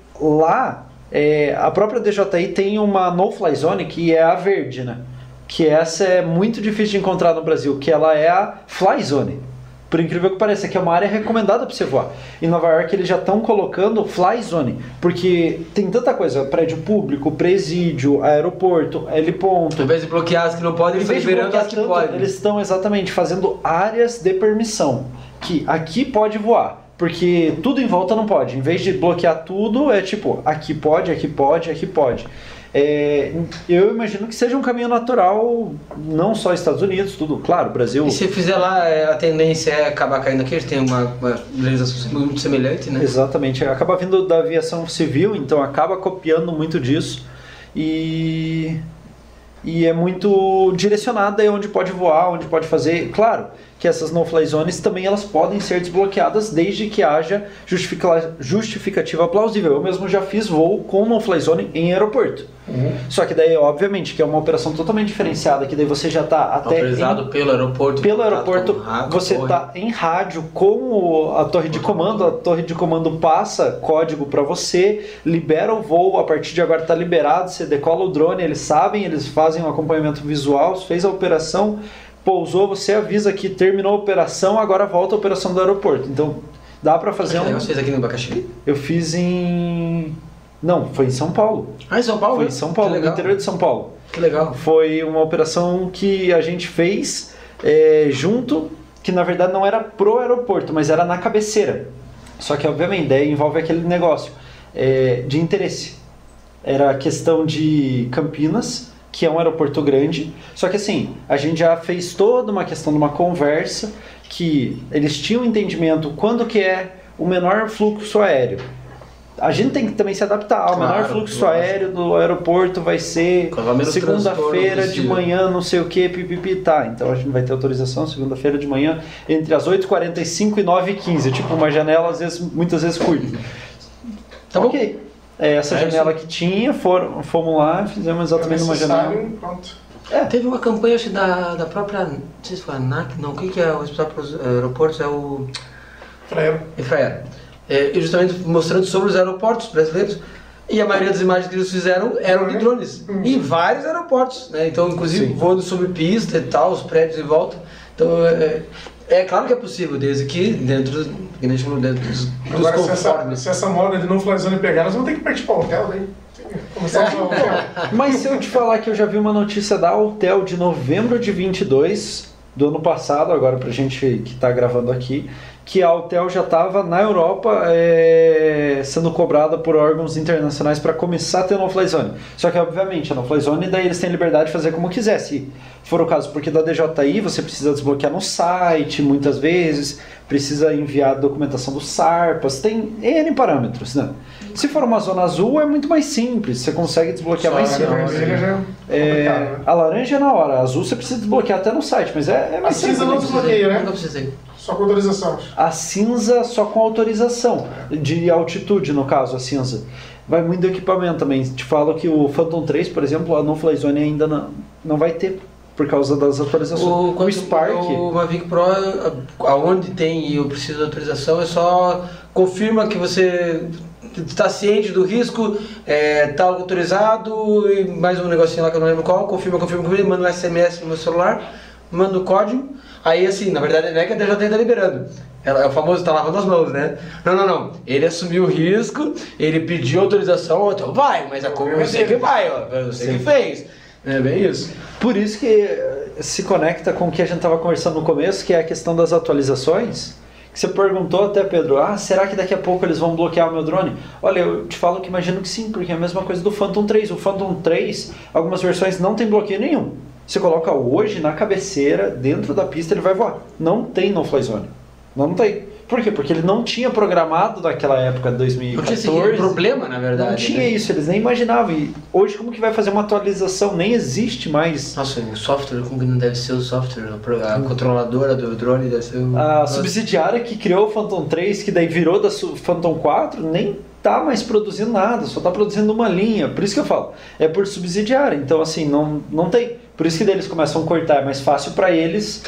a própria DJI tem uma No-Fly Zone que é a verde, né? Que essa é muito difícil de encontrar no Brasil, que ela é a Fly Zone. Por incrível que pareça, que é uma área recomendada para você voar. Em Nova York eles já estão colocando Fly Zone, porque tem tanta coisa, prédio público, presídio, aeroporto, heliponto. Ao invés de bloquear as que não podem, eles estão liberando as que podem. Eles estão exatamente fazendo áreas de permissão, que aqui pode voar, porque tudo em volta não pode. Em vez de bloquear tudo, é tipo, aqui pode, aqui pode, aqui pode. Eu imagino que seja um caminho natural, não só Estados Unidos, tudo, claro, Brasil. E se fizer lá, a tendência é acabar caindo aqui, eles têm uma legislação muito semelhante, né? Exatamente, acaba vindo da aviação civil, então acaba copiando muito disso e é muito direcionada onde pode voar, onde pode fazer. Claro que essas no-fly zones também elas podem ser desbloqueadas desde que haja justificativa plausível. Eu mesmo já fiz voo com no-fly zone em aeroporto. Só que daí, obviamente, que é uma operação totalmente diferenciada, que daí você já está até... Autorizado pelo aeroporto. Pelo aeroporto, você está em rádio com a torre de comando. A torre de comando passa código para você, libera o voo, a partir de agora está liberado, você decola o drone, eles sabem, eles fazem um acompanhamento visual, fez a operação, pousou, você avisa que terminou a operação, agora volta a operação do aeroporto. Então, dá para fazer Você fez aqui no Abacaxi? Eu fiz em... Não, foi em São Paulo. Em São Paulo? Foi em São Paulo, no interior de São Paulo. Que legal. Foi uma operação que a gente fez junto, que na verdade não era pro aeroporto, mas era na cabeceira. Só que, obviamente, daí envolve aquele negócio de interesse. Era a questão de Campinas, que é um aeroporto grande, só que assim, a gente já fez toda uma questão de uma conversa, que eles tinham entendimento quando que é o menor fluxo aéreo. A gente tem que também se adaptar. O menor fluxo aéreo do aeroporto vai ser segunda-feira de manhã, não sei o que, pipipi, tá. Então a gente vai ter autorização segunda-feira de manhã entre as 8h45 e 9h15. Tipo uma janela, muitas vezes curta. Tá bom. Ok. Essa janela que tinha, fomos lá, fizemos exatamente uma janela. Pronto. Teve uma campanha, acho, da própria, não sei se foi a ANAC, não, o que é o Hospital para os Aeroportos? É o... Infraero. E justamente mostrando sobre os aeroportos brasileiros, e a maioria das imagens que eles fizeram eram de drones, em vários aeroportos, né? Então, inclusive, voando sobre pista e tal, os prédios em volta. Então, é claro que é possível, desde que dentro dos Agora, conformes. se essa moda de não fly zone pegar, nós vamos ter que partir para o hotel, daí. Começar a hotel. Mas se eu te falar que eu já vi uma notícia da Autel de novembro de 22, do ano passado, agora pra gente que tá gravando aqui, que a Autel já estava na Europa sendo cobrada por órgãos internacionais para começar a ter no-fly zone. Só que, obviamente, a no-fly zone daí eles têm liberdade de fazer como quiser, se for o caso, porque da DJI você precisa desbloquear no site, muitas vezes, precisa enviar a documentação do SARPAS, tem N parâmetros, né? Se for uma zona azul é muito mais simples, você consegue desbloquear mais simples. A laranja é na hora, a azul você precisa desbloquear até no site, mas é mais simples. A cinza não desbloqueia, né? Nunca precisei. Só com autorização. A cinza só com autorização, de altitude no caso, a cinza. Vai muito do equipamento também. Te falo que o Phantom 3, por exemplo, a no-fly zone ainda não vai ter, por causa das atualizações. O Spark... O Mavic Pro, aonde tem e eu preciso de autorização, é só confirma que você está ciente do risco, está autorizado, e mais um negocinho lá que eu não lembro qual, confirma, manda um SMS no meu celular, manda o código. Aí assim, na verdade não é que a DJI está liberando, é o famoso tá lavando as mãos, né? Não, ele assumiu o risco, ele pediu autorização, então vai, mas a culpa eu sei que vai, ó, eu sei que fez. É bem isso. Por isso que se conecta com o que a gente estava conversando no começo, que é a questão das atualizações, que você perguntou até, Pedro, será que daqui a pouco eles vão bloquear o meu drone? Olha, eu te falo que imagino que sim, porque é a mesma coisa do Phantom 3. O Phantom 3, algumas versões não tem bloqueio nenhum. Você coloca hoje na cabeceira, dentro da pista, ele vai voar. Não tem no-fly zone. Não tem. Por quê? Porque ele não tinha programado naquela época de 2014. Não tinha esse problema, na verdade. Não tinha isso, eles nem imaginavam. E hoje, como que vai fazer uma atualização? Nem existe mais. Nossa, o software, como que não deve ser o software? A controladora do drone deve ser o... A subsidiária que criou o Phantom 3, que daí virou da Phantom 4, nem tá mais produzindo nada, só tá produzindo uma linha. Por isso que eu falo, é por subsidiária. Então, assim, não tem. Por isso que daí eles começam a cortar. É mais fácil para eles.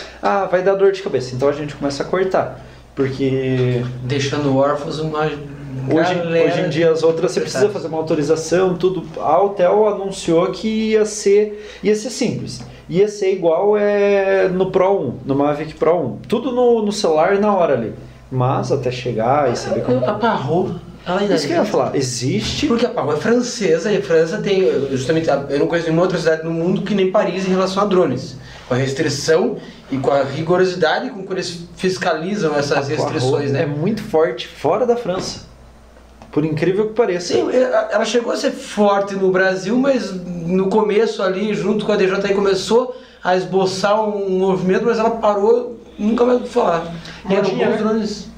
Vai dar dor de cabeça. Então a gente começa a cortar. Porque... deixando órfãos uma... Hoje em dia as outras você precisa fazer uma autorização, tudo. A Autel anunciou que ia ser simples. Ia ser igual no Pro 1, no Mavic Pro 1. Tudo no celular na hora ali. Mas até chegar e saber como... A Parrot, ela ainda isso que eu ia falar, existe... Porque a Parrot é francesa e a França tem... Justamente, eu não conheço nenhuma outra cidade no mundo que nem Paris em relação a drones. Com a restrição e com a rigorosidade com que eles fiscalizam essas restrições, né? É muito forte fora da França. Por incrível que pareça. Sim, ela chegou a ser forte no Brasil, mas no começo ali, junto com a DJI, começou a esboçar um movimento, mas ela parou, nunca mais ouvi falar. E eram bons drones.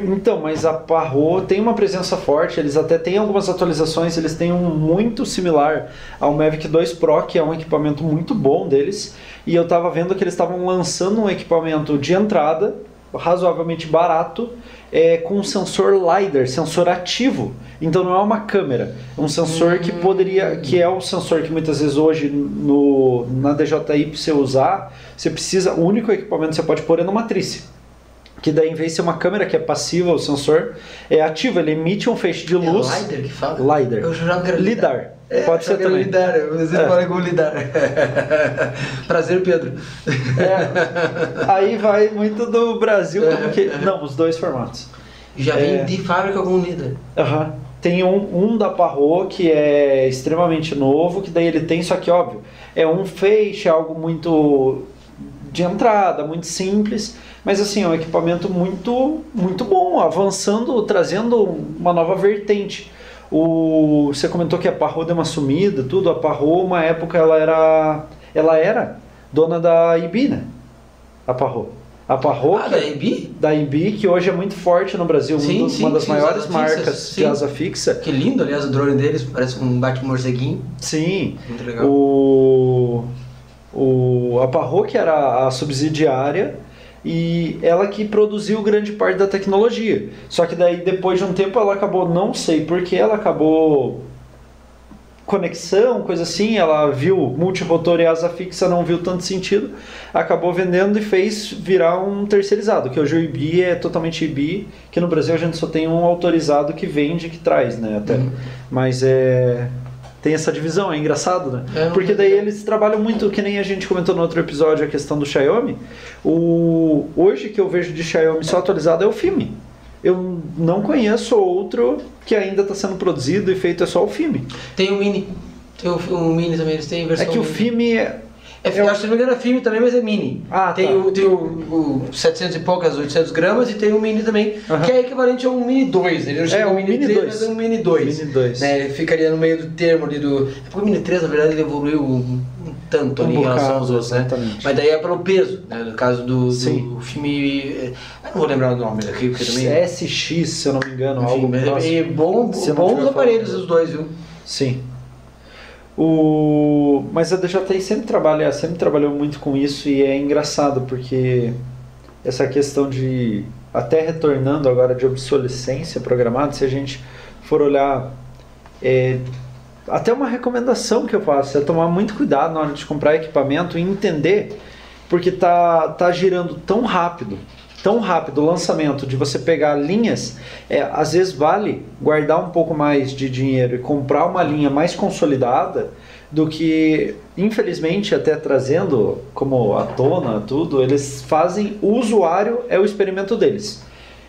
Então, mas a Parrot tem uma presença forte, eles até têm algumas atualizações, eles têm um muito similar ao Mavic 2 Pro, que é um equipamento muito bom deles, e eu estava vendo que eles estavam lançando um equipamento de entrada, razoavelmente barato, com um sensor LiDAR, sensor ativo. Então não é uma câmera, é um sensor que é o sensor que muitas vezes hoje na DJI para você usar, o único equipamento que você pode pôr é no matriz. Que daí, em vez de ser uma câmera que é passiva, o sensor é ativo, ele emite um feixe de luz. É LiDAR que fala? LiDAR. Eu jurava que era LiDAR. Pode ser também. LiDAR, você fala com LiDAR. Prazer, Pedro. Aí vai muito do Brasil, não, os dois formatos. Já vem de fábrica com LiDAR. Tem um da Parrot que é extremamente novo, que daí ele tem, só que óbvio, é um feixe, algo muito de entrada, muito simples, mas assim, é um equipamento muito, muito bom, avançando, trazendo uma nova vertente. Você comentou que a Parrot deu uma sumida, tudo. A Parrot, uma época, ela era dona da IBI, né? A Parrot. A Parro, da IB? Da IB, que hoje é muito forte no Brasil, uma das maiores marcas de asa fixa. Que lindo, aliás, o drone deles, parece um bate-morceguinho. Sim. Muito legal. A Parro, que era a subsidiária, e ela que produziu grande parte da tecnologia. Só que daí, depois de um tempo, ela acabou, não sei porquê, ela acabou... conexão, coisa assim, ela viu multirotor e asa fixa, não viu tanto sentido, acabou vendendo e fez virar um terceirizado, que hoje o IBI é totalmente IBI, que no Brasil a gente só tem um autorizado que vende, que traz, né, até. Mas tem essa divisão, é engraçado, né? Porque daí eles trabalham muito, que nem a gente comentou no outro episódio, a questão do Xiaomi. Hoje que eu vejo de Xiaomi só atualizado é o FIMI. Eu não conheço outro que ainda está sendo produzido e feito, é só o FIMI. Tem o Mini. Tem o Mini também, eles têm versão. É que o FIMI eu acho que não me engano é FIMI também, mas é Mini. Tem o 700 e poucas, 800 gramas e tem o Mini também, que é equivalente a um Mini 2. Ele não chega ao Mini 3, mas é um Mini 2. Mini 2. Né, ele ficaria no meio do termo ali do... É porque o Mini 3, na verdade, ele evoluiu um tanto ali em relação aos outros, né? Mas daí é pelo peso, né? No caso do FIMI... Eu não vou lembrar o nome daqui, porque também... SX, se eu não me engano, algo próximo. Bons aparelhos os dois, viu? Sim. Mas a DJI sempre trabalhou muito com isso e é engraçado porque essa questão de, até retornando agora, de obsolescência programada, se a gente for olhar, até uma recomendação que eu faço é tomar muito cuidado na hora de comprar equipamento e entender, porque tá girando tão rápido o lançamento, de você pegar linhas, às vezes vale guardar um pouco mais de dinheiro e comprar uma linha mais consolidada do que, infelizmente, até trazendo como à tona tudo, eles fazem, o usuário é o experimento deles.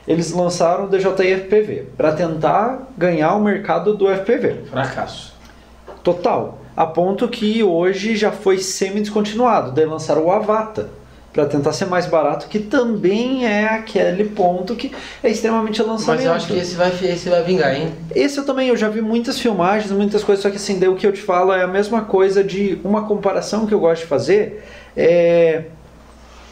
Eles lançaram o DJI FPV para tentar ganhar o mercado do FPV. Fracasso. Total. A ponto que hoje já foi semi-descontinuado. Daí lançaram o Avata para tentar ser mais barato, que também é aquele ponto que é extremamente lançamento. Mas eu acho que esse vai vingar, hein? Esse eu já vi muitas filmagens, muitas coisas, só que assim, daí o que eu te falo é a mesma coisa de uma comparação que eu gosto de fazer,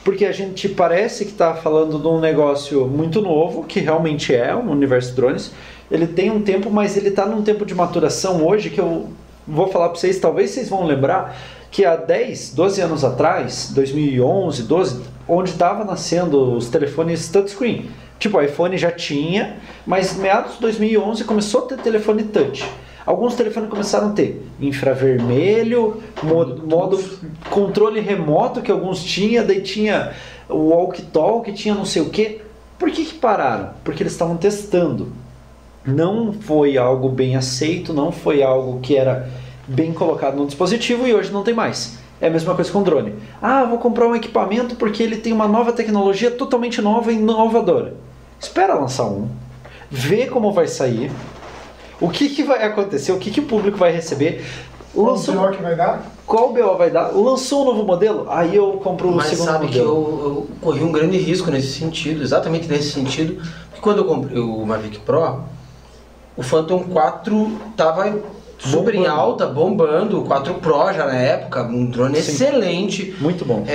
porque a gente parece que está falando de um negócio muito novo, que realmente é um universo de drones, ele tem um tempo, mas ele está num tempo de maturação hoje, que eu vou falar para vocês, talvez vocês vão lembrar, que há 10, 12 anos atrás, 2011, 12, onde estava nascendo os telefones touchscreen. Tipo, o iPhone já tinha, mas meados de 2011 começou a ter telefone touch. Alguns telefones começaram a ter infravermelho, modo controle remoto que alguns tinham, daí tinha o walkie-talkie, tinha não sei o que. Por que pararam? Porque eles estavam testando. Não foi algo bem aceito, não foi algo que era bem colocado no dispositivo e hoje não tem mais. É a mesma coisa com o drone. Vou comprar um equipamento porque ele tem uma nova tecnologia totalmente nova e inovadora. Espera lançar um, vê como vai sair, o que vai acontecer, o que o público vai receber. Qual BO que vai dar? Qual BO vai dar? Lançou um novo modelo? Aí eu compro o segundo modelo. Mas sabe que eu corri um grande risco nesse sentido, exatamente nesse sentido, porque quando eu comprei o Mavic Pro, o Phantom 4 estava super em alta, bombando, o 4 Pro já na época, um drone excelente. Muito bom.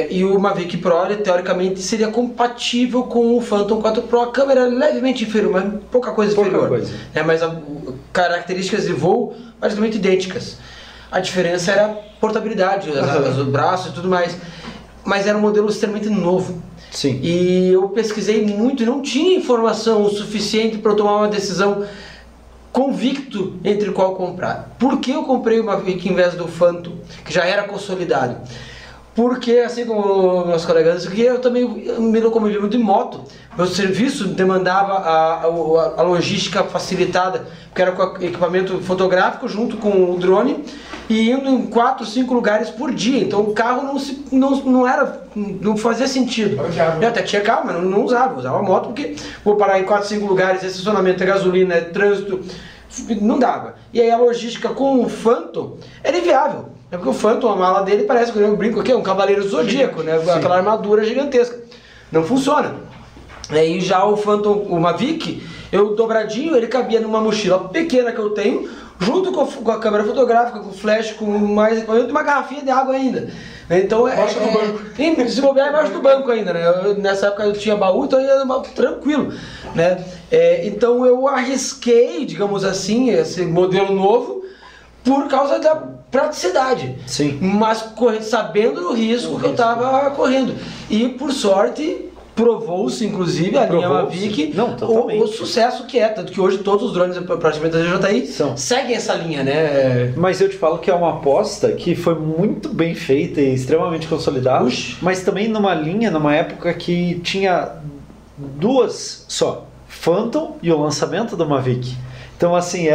E o Mavic Pro, ele, teoricamente, seria compatível com o Phantom 4 Pro. A câmera é levemente inferior, mas pouca coisa inferior. Mas as características de voo praticamente idênticas. A diferença era a portabilidade, os braços e tudo mais. Mas era um modelo extremamente novo. Sim. E eu pesquisei muito e não tinha informação o suficiente para eu tomar uma decisão convicto entre qual comprar. Por que eu comprei o Mavic em vez do Phantom, que já era consolidado? Porque, assim como meus colegas, eu também me locomovi muito em moto. Meu serviço demandava a logística facilitada, porque era com equipamento fotográfico junto com o drone e indo em 4, 5 lugares por dia. Então o carro não fazia sentido. Eu até tinha carro, mas não usava. Usava moto porque vou parar em 4, 5 lugares, estacionamento, é gasolina, é trânsito, não dava. E aí a logística com o Phantom era inviável. É porque o Phantom, a mala dele parece que eu brinco aqui, é um cavaleiro zodíaco, né? Aquela armadura gigantesca. Não funciona. E já o Phantom, o Mavic, eu dobradinho, ele cabia numa mochila pequena que eu tenho, junto com a câmera fotográfica, com o flash, com mais equipamento e uma garrafinha de água ainda. Então Embaixo do banco. Se bobear embaixo do banco ainda, né? Nessa época eu tinha baú, então eu ia tranquilo, né? Então eu arrisquei, digamos assim, esse modelo novo por causa da praticidade. Sim. Mas sabendo do risco que eu estava correndo. E por sorte provou-se, inclusive, a linha Mavic, o sucesso que é. Tanto que hoje todos os drones praticamente da DJI seguem essa linha, né? Mas eu te falo que é uma aposta que foi muito bem feita e extremamente consolidada. Mas também numa linha, numa época que tinha duas só. Phantom e o lançamento do Mavic. Então, assim,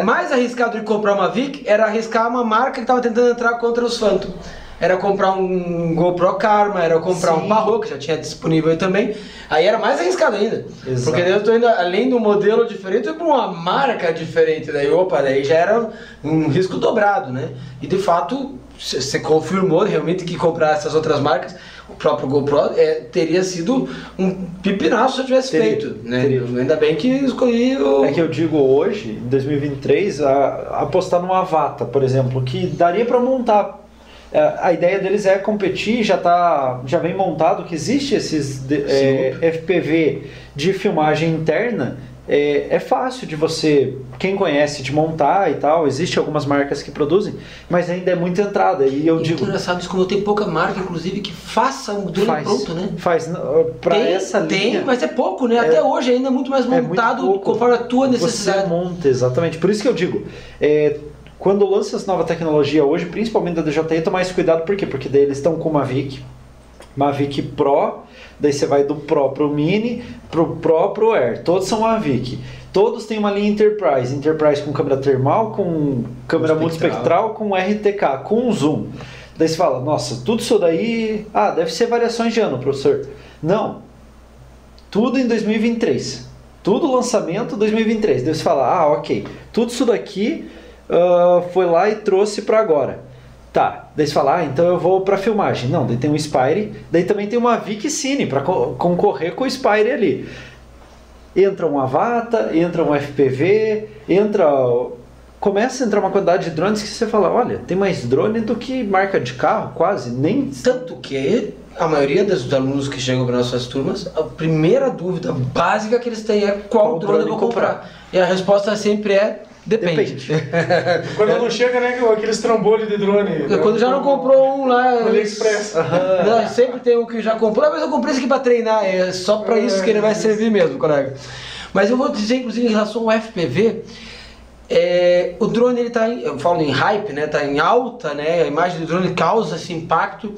mais arriscado de comprar uma Mavic era arriscar uma marca que estava tentando entrar contra os Phantom. Era comprar um GoPro Karma, era comprar um Parro, que já tinha disponível aí também. Aí era mais arriscado ainda. Exato. Porque daí eu tô indo, além de um modelo diferente, eu para uma marca diferente. Daí já era um risco dobrado, né? E de fato, você confirmou realmente que comprar essas outras marcas, o próprio GoPro teria sido um pipinaço se eu tivesse feito, né? Ainda bem que escolhi o... É que eu digo hoje, em 2023, apostar numa Avata, por exemplo, que daria para montar. A ideia deles é competir, já vem montado que existe esses FPV de filmagem interna. É fácil de você, quem conhece, de montar e tal. Existem algumas marcas que produzem, mas ainda é muita entrada. E eu digo, engraçado isso, como tem pouca marca, inclusive, que faça um drone pronto, né? Faz para essa linha. Tem, mas é pouco, né? Até hoje ainda é muito mais montado conforme a tua necessidade. Você monta, exatamente. Por isso que eu digo, quando lança essa nova tecnologia hoje, principalmente da DJI, toma mais cuidado, por quê? Porque daí eles estão com uma Mavic Pro, daí você vai do Pro pro Mini, pro Pro pro Air, todos são Mavic. Todos têm uma linha Enterprise com câmera termal, com câmera multispectral, com RTK, com zoom. Daí você fala, nossa, tudo isso daí, deve ser variações de ano, professor. Não, tudo em 2023, tudo lançamento 2023. Daí você fala, ok, tudo isso daqui foi lá e trouxe para agora. Tá, daí você fala, então eu vou para filmagem. Não, daí tem um Spire, daí também tem uma Mavic Cine para concorrer com o Spire ali. Entra um Avata, entra um FPV, começa a entrar uma quantidade de drones que você fala, olha, tem mais drone do que marca de carro, quase, nem... Tanto que a maioria dos alunos que chegam para nossas turmas, a primeira dúvida básica que eles têm é qual drone eu vou comprar. E a resposta sempre é depende. Quando não chega, né, aqueles trambolhos de drone. Quando já não comprou um lá... No AliExpress. Sempre tem um que já comprou, mas eu comprei esse aqui para treinar, é só para isso que ele vai servir mesmo, colega. Mas eu vou dizer, inclusive, em relação ao FPV, o drone, ele tá eu falo em hype, né, tá em alta, né, a imagem do drone causa esse impacto.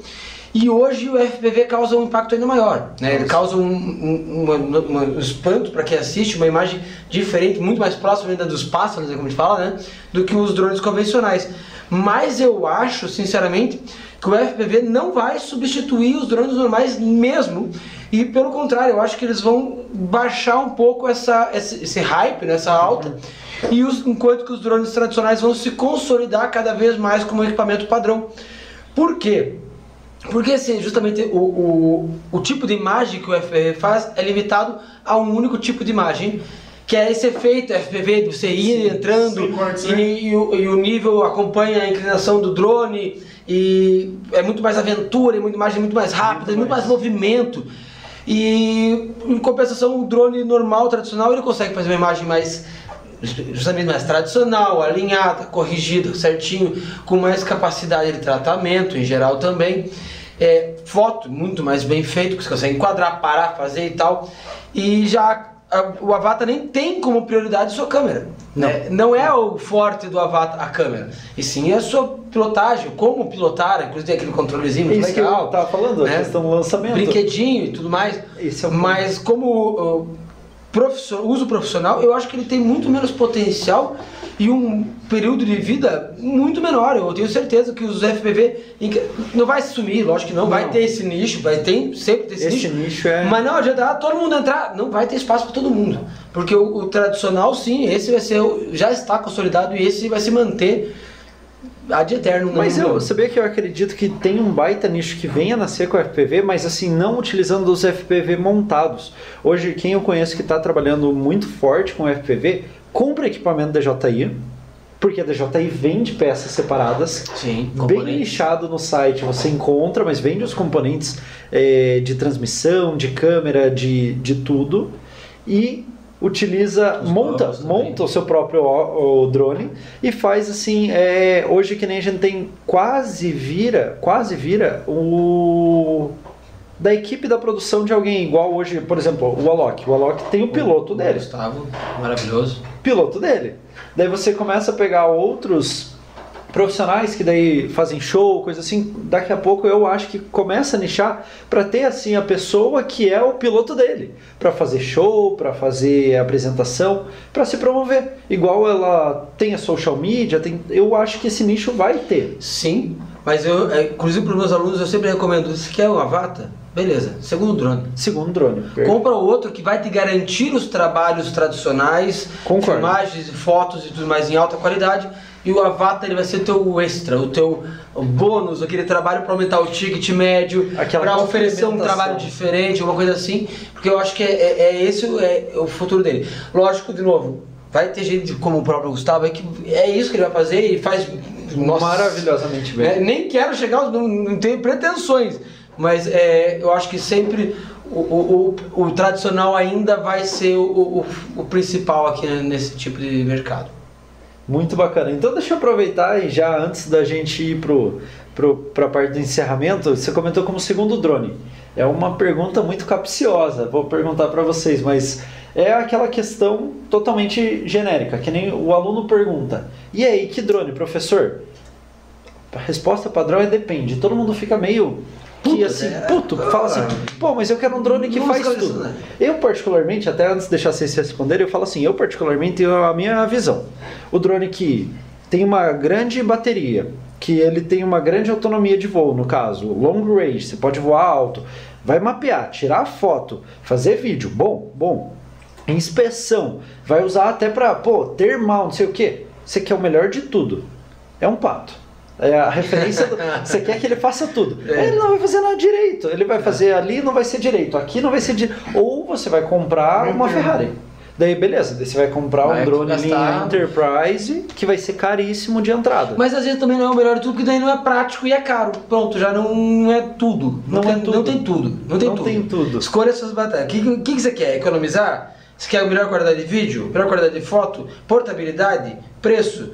E hoje o FPV causa um impacto ainda maior, né? Ele causa um espanto para quem assiste, uma imagem diferente, muito mais próxima ainda dos pássaros, como a gente fala, né? Do que os drones convencionais. Mas eu acho, sinceramente, que o FPV não vai substituir os drones normais mesmo. E pelo contrário, eu acho que eles vão baixar um pouco esse hype, né? Essa alta. Enquanto que os drones tradicionais vão se consolidar cada vez mais como equipamento padrão. Por quê? Porque assim, justamente o tipo de imagem que o FPV faz é limitado a um único tipo de imagem, que é esse efeito FPV de você ir entrando e o nível acompanha a inclinação do drone, e é muito mais aventura, imagem muito mais rápida, muito mais movimento. E em compensação, o drone normal, tradicional, ele consegue fazer uma imagem justamente mais tradicional, alinhada, corrigida, certinho, com mais capacidade de tratamento em geral também. Foto muito mais bem feito, que você consegue enquadrar, parar, fazer e tal. E já o Avata nem tem como prioridade sua câmera. Não é o forte do Avata a câmera, e sim a sua pilotagem, como pilotar, inclusive tem aquele controlezinho muito legal. Que eu tava falando, né? A questão do lançamento. Brinquedinho e tudo mais. Mas como uso profissional, eu acho que ele tem muito menos potencial e um período de vida muito menor. Eu tenho certeza que os FPV não vai sumir, lógico que não. Vai ter esse nicho, sempre ter esse nicho. Mas não adianta todo mundo entrar, não vai ter espaço para todo mundo. Porque o tradicional, sim, esse vai ser, já está consolidado, e esse vai se manter ad eterno. Mas eu sabia que eu acredito que tem um baita nicho que venha nascer com o FPV, mas assim, não utilizando os FPV montados. Hoje, quem eu conheço que está trabalhando muito forte com o FPV, compra equipamento da DJI, Porque a DJI vende peças separadas, Sim, bem componentes. nichado no site, você encontra, mas vende os componentes de transmissão, de câmera, de tudo, e utiliza, Os monta GoPros também. o seu próprio o drone e faz assim, hoje que nem a gente tem, quase vira o da equipe da produção de alguém, igual hoje, por exemplo, o Alok tem o piloto O dele, Gustavo, maravilhoso. piloto dele. Daí você começa a pegar outros profissionais que daí fazem show, coisa assim. Daqui a pouco eu acho que começa a nichar para ter assim a pessoa que é o piloto dele, para fazer show, para fazer apresentação, para se promover. Igual ela tem a social media, eu acho que esse nicho vai ter. Sim, mas eu, inclusive para os meus alunos, eu sempre recomendo, se quer um avatar, beleza, segundo drone. Segundo drone. Compra outro que vai te garantir os trabalhos tradicionais, Concordo. filmagens, fotos e tudo mais em alta qualidade. E o avatar ele vai ser o teu extra, o teu bônus, aquele trabalho para aumentar o ticket médio, para oferecer um trabalho diferente, uma coisa assim. Porque eu acho que esse o futuro dele. Lógico, de novo, vai ter gente como o próprio Gustavo, que é isso que ele vai fazer e faz maravilhosamente bem. Nem quero chegar, não tenho pretensões. Mas eu acho que sempre o tradicional ainda vai ser o principal aqui nesse tipo de mercado. Muito bacana. Então deixa eu aproveitar e já antes da gente ir para a parte do encerramento, você comentou como segundo drone. É uma pergunta muito capciosa, vou perguntar para vocês, mas é aquela questão totalmente genérica, que nem o aluno pergunta: e aí, que drone, professor? A resposta padrão é depende. Todo mundo fica meio que assim, fala assim, pô, mas eu quero um drone que faz tudo. Né? Eu particularmente, até antes de deixar vocês responderem, eu falo assim, eu particularmente tenho a minha visão. O drone que tem uma grande bateria, que ele tem uma grande autonomia de voo, no caso, long range, você pode voar alto, vai mapear, tirar foto, fazer vídeo, bom. Inspeção, vai usar até pra, termal, não sei o que. Você quer o melhor de tudo. É um pato. É a referência você quer que ele faça tudo. Ele não vai fazer nada direito. Ele vai fazer ali, não vai ser direito. Aqui não vai ser direito. Ou você vai comprar uma Ferrari. Daí beleza, daí você vai comprar um drone linha Enterprise que vai ser caríssimo de entrada. Mas às vezes também não é o melhor de tudo, porque daí não é prático e é caro. Pronto, já não é tudo. Não tem tudo. Escolha suas batalhas. O que você quer? Economizar? Você quer a melhor qualidade de vídeo? Melhor qualidade de foto? Portabilidade? Preço?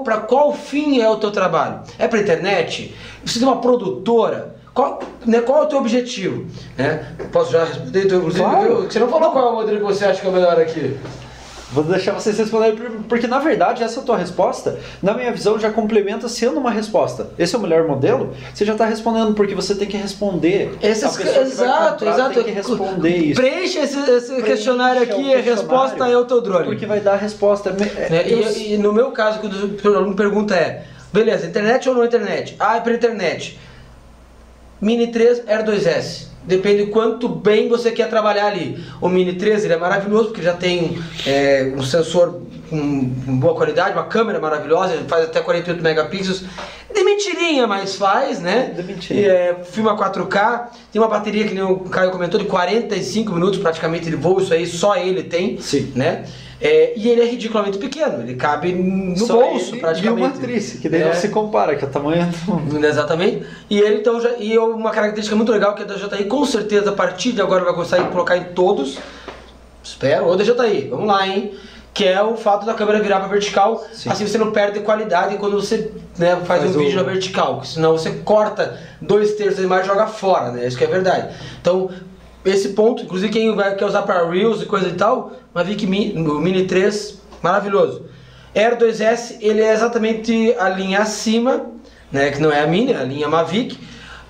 Para qual fim é o teu trabalho? É para internet? Você tem uma produtora? Qual é o teu objetivo? Posso já responder? Inclusive, claro. Você não falou qual é o modelo que você acha que é o melhor aqui. Vou deixar vocês responderem, porque na verdade essa tua resposta, na minha visão, já complementa sendo uma resposta. Esse é o melhor modelo? Você já está respondendo porque você tem que responder. Exato. Tem que responder isso. Preencha esse questionário aqui, a resposta é o teu drone. Porque vai dar a resposta. E no meu caso, quando o aluno pergunta beleza, internet ou não internet? É para internet. Mini 3 Air 2S. Depende de quanto bem você quer trabalhar ali. O Mini 3 ele é maravilhoso porque já tem um sensor com boa qualidade, uma câmera maravilhosa, ele faz até 48 megapixels. De mentirinha, mas faz, né? De mentirinha. Filma 4K, tem uma bateria que nem o Caio comentou de 45 minutos praticamente de voo, isso aí só ele tem. Sim. Né? E ele é ridiculamente pequeno, ele cabe no bolso praticamente. E uma matriz, que daí não se compara, que é o tamanho do... Exatamente. E ele então uma característica muito legal que a DJI com certeza a partir de agora vai conseguir colocar em todos. Espero, ou DJI, vamos lá, hein? Que é o fato da câmera virar para vertical. Sim. Assim você não perde qualidade quando você faz um vídeo na vertical, senão você corta 2/3 da imagem e joga fora, né? Isso que é verdade. Então, esse ponto, inclusive quem quer usar para Reels e coisa e tal, Mavic Mini 3, maravilhoso. Air 2S, ele é exatamente a linha acima, né, que não é a Mini, é a linha Mavic.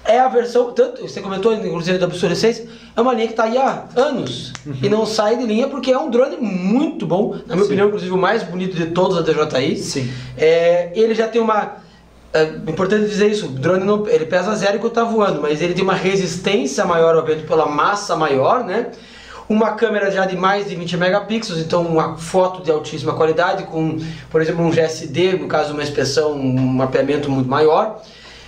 É a versão, tanto você comentou inclusive da obsolescência, é uma linha que está aí há anos e não sai de linha porque é um drone muito bom, na minha opinião, inclusive o mais bonito de todos da DJI. Sim. Ele já tem uma... É importante dizer isso, o drone ele pesa zero enquanto está voando, mas ele tem uma resistência maior ao vento pela massa maior, né? Uma câmera já de mais de 20 megapixels, então uma foto de altíssima qualidade, com, por exemplo, um GSD, no caso uma inspeção, um mapeamento muito maior,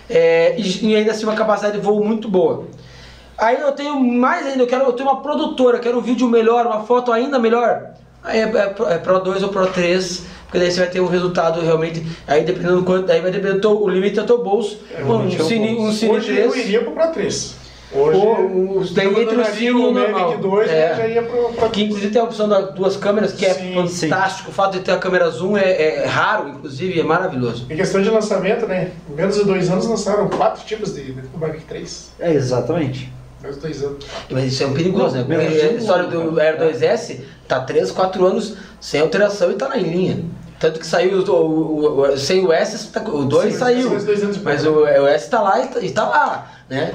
e ainda assim uma capacidade de voo muito boa. Aí eu tenho mais ainda, eu tenho uma produtora, quero um vídeo melhor, uma foto ainda melhor. Aí é Pro 2 ou Pro 3, porque daí você vai ter um resultado realmente, aí dependendo do quanto, daí vai depender do o limite do teu bolso. Um Cine Hoje 3. eu iria pro Pro 3. Hoje, daí entre o Cine e o normal. Mavic 2, já ia pro Que inclusive tem a opção das duas câmeras, que Sim, é fantástico. O fato de ter a câmera zoom é raro, inclusive, é maravilhoso. Em questão de lançamento, né? Em menos de 2 anos lançaram 4 tipos do Mavic 3. Exatamente. Menos de 2 anos. Mas isso é um perigoso, né? Menos Porque de a história ano, do Air 2S tá 3, 4 anos sem alteração e tá na linha. Tanto que saiu sem o S, o 2 Sim, saiu, mas 2 anos depois, mas o S tá lá e tá lá, né?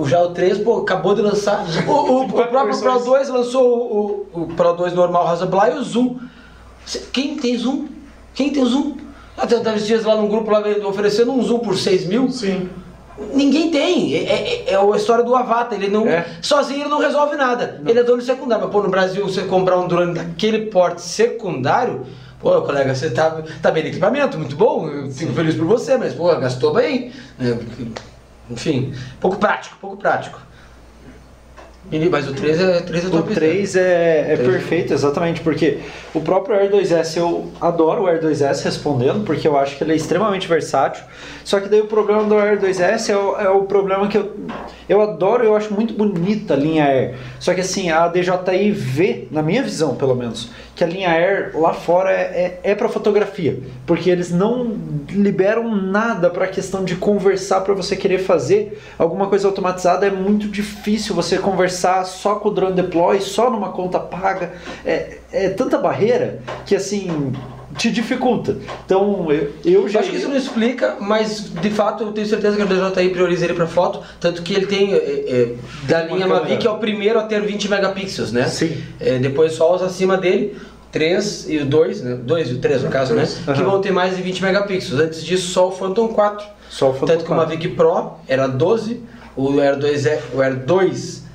Já o 3, pô, acabou de lançar. O próprio Pro 2 lançou o Pro 2 normal Hasselblad e o Zoom. Quem tem Zoom? Quem tem o Zoom? Até esses dias lá num grupo lá oferecendo um Zoom por 6 mil. Sim. Ninguém tem, é a história do Avatar, ele não, sozinho ele não resolve nada, ele é drone secundário, mas pô, no Brasil você comprar um drone daquele porte secundário, pô, colega, você tá bem de equipamento, muito bom, eu fico feliz por você, mas pô, gastou bem, né? Enfim, pouco prático. Mas o 3 é top. O 3 é perfeito, exatamente, porque o próprio Air 2S, eu adoro o Air 2S respondendo, porque eu acho que ele é extremamente versátil, só que daí o problema do Air 2S é o problema que eu adoro, eu acho muito bonita a linha Air, só que assim, a DJI vê, na minha visão pelo menos, que a linha Air lá fora é para fotografia, porque eles não liberam nada para a questão de conversar, para você querer fazer alguma coisa automatizada, é muito difícil você conversar só com o drone deploy, só numa conta paga, é tanta barreira que assim te dificulta. Então eu já acho que isso não explica, mas de fato eu tenho certeza que a DJI prioriza ele para foto, tanto que ele tem da linha Mavic é o primeiro a ter 20 megapixels, né? Sim. Depois só os acima dele, 3 e o 2, né? 2 e o 3 no caso, né? Que vão ter mais de 20 megapixels. Antes disso só o Phantom 4. Só o Phantom tanto que o Mavic Pro era 12, o Air 2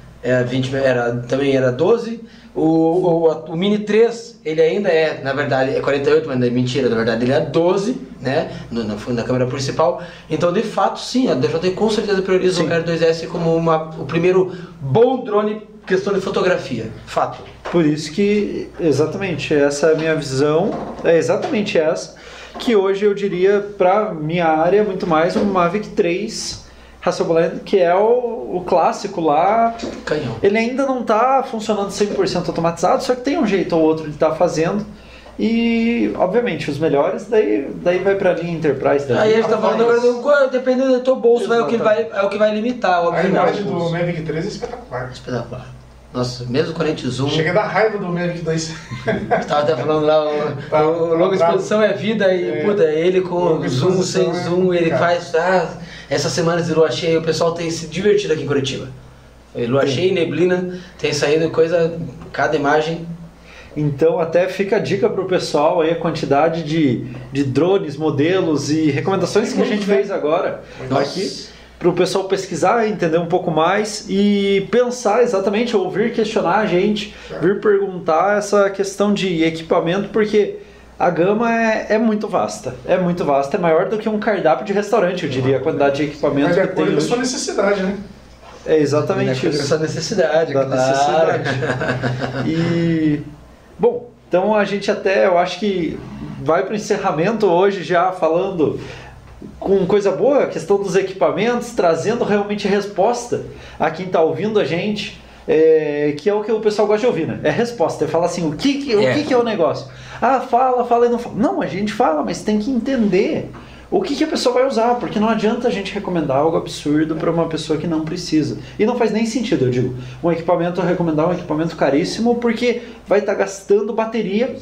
também era 12, o Mini 3 ele ainda na verdade é 48, mas não é mentira, na verdade ele é 12, né, na câmera principal. Então de fato sim, a DJI com certeza prioriza o Air 2S como o primeiro bom drone questão de fotografia, fato. Por isso que, exatamente, essa é a minha visão, é exatamente essa, que hoje eu diria para minha área muito mais um Mavic 3 Hasselblad, que é o clássico lá. Canhão. Ele ainda não está funcionando 100% automatizado, só que tem um jeito ou outro de estar fazendo. E, obviamente, os melhores, daí vai para a linha Enterprise. Aí a gente tá falando agora, dependendo do teu bolso, é o que vai limitar, A obviamente. imagem do Mavic 3 é espetacular. Espetacular. Nossa, mesmo com a lente zoom. Chega da raiva do Mavic 2. Estava até falando lá, o longa exposição é vida e puta, ele com zoom, sem zoom, ele faz. Essas semanas de lua cheia o pessoal tem se divertido aqui em Curitiba. Lua cheia e neblina, tem saído coisa, cada imagem. Então até fica a dica para o pessoal aí, a quantidade de drones, modelos e recomendações que a gente fez agora aqui, para o pessoal pesquisar, entender um pouco mais e pensar exatamente, ouvir questionar a gente, vir perguntar essa questão de equipamento, porque a gama é muito vasta, é maior do que um cardápio de restaurante, eu diria, a quantidade de equipamento Mas que é tem coisa da hoje. sua necessidade, né? É exatamente isso. Essa necessidade, Da claro. necessidade. E, bom, então a gente até, eu acho que vai para o encerramento hoje já falando com coisa boa, a questão dos equipamentos, trazendo realmente resposta a quem está ouvindo a gente, que é o que o pessoal gosta de ouvir, né? É resposta, é falar assim, o que é o negócio? Ah, fala e não fala. Não, a gente fala, mas tem que entender o que a pessoa vai usar, porque não adianta a gente recomendar algo absurdo para uma pessoa que não precisa. E não faz nem sentido, eu digo, recomendar um equipamento caríssimo, porque vai estar gastando bateria,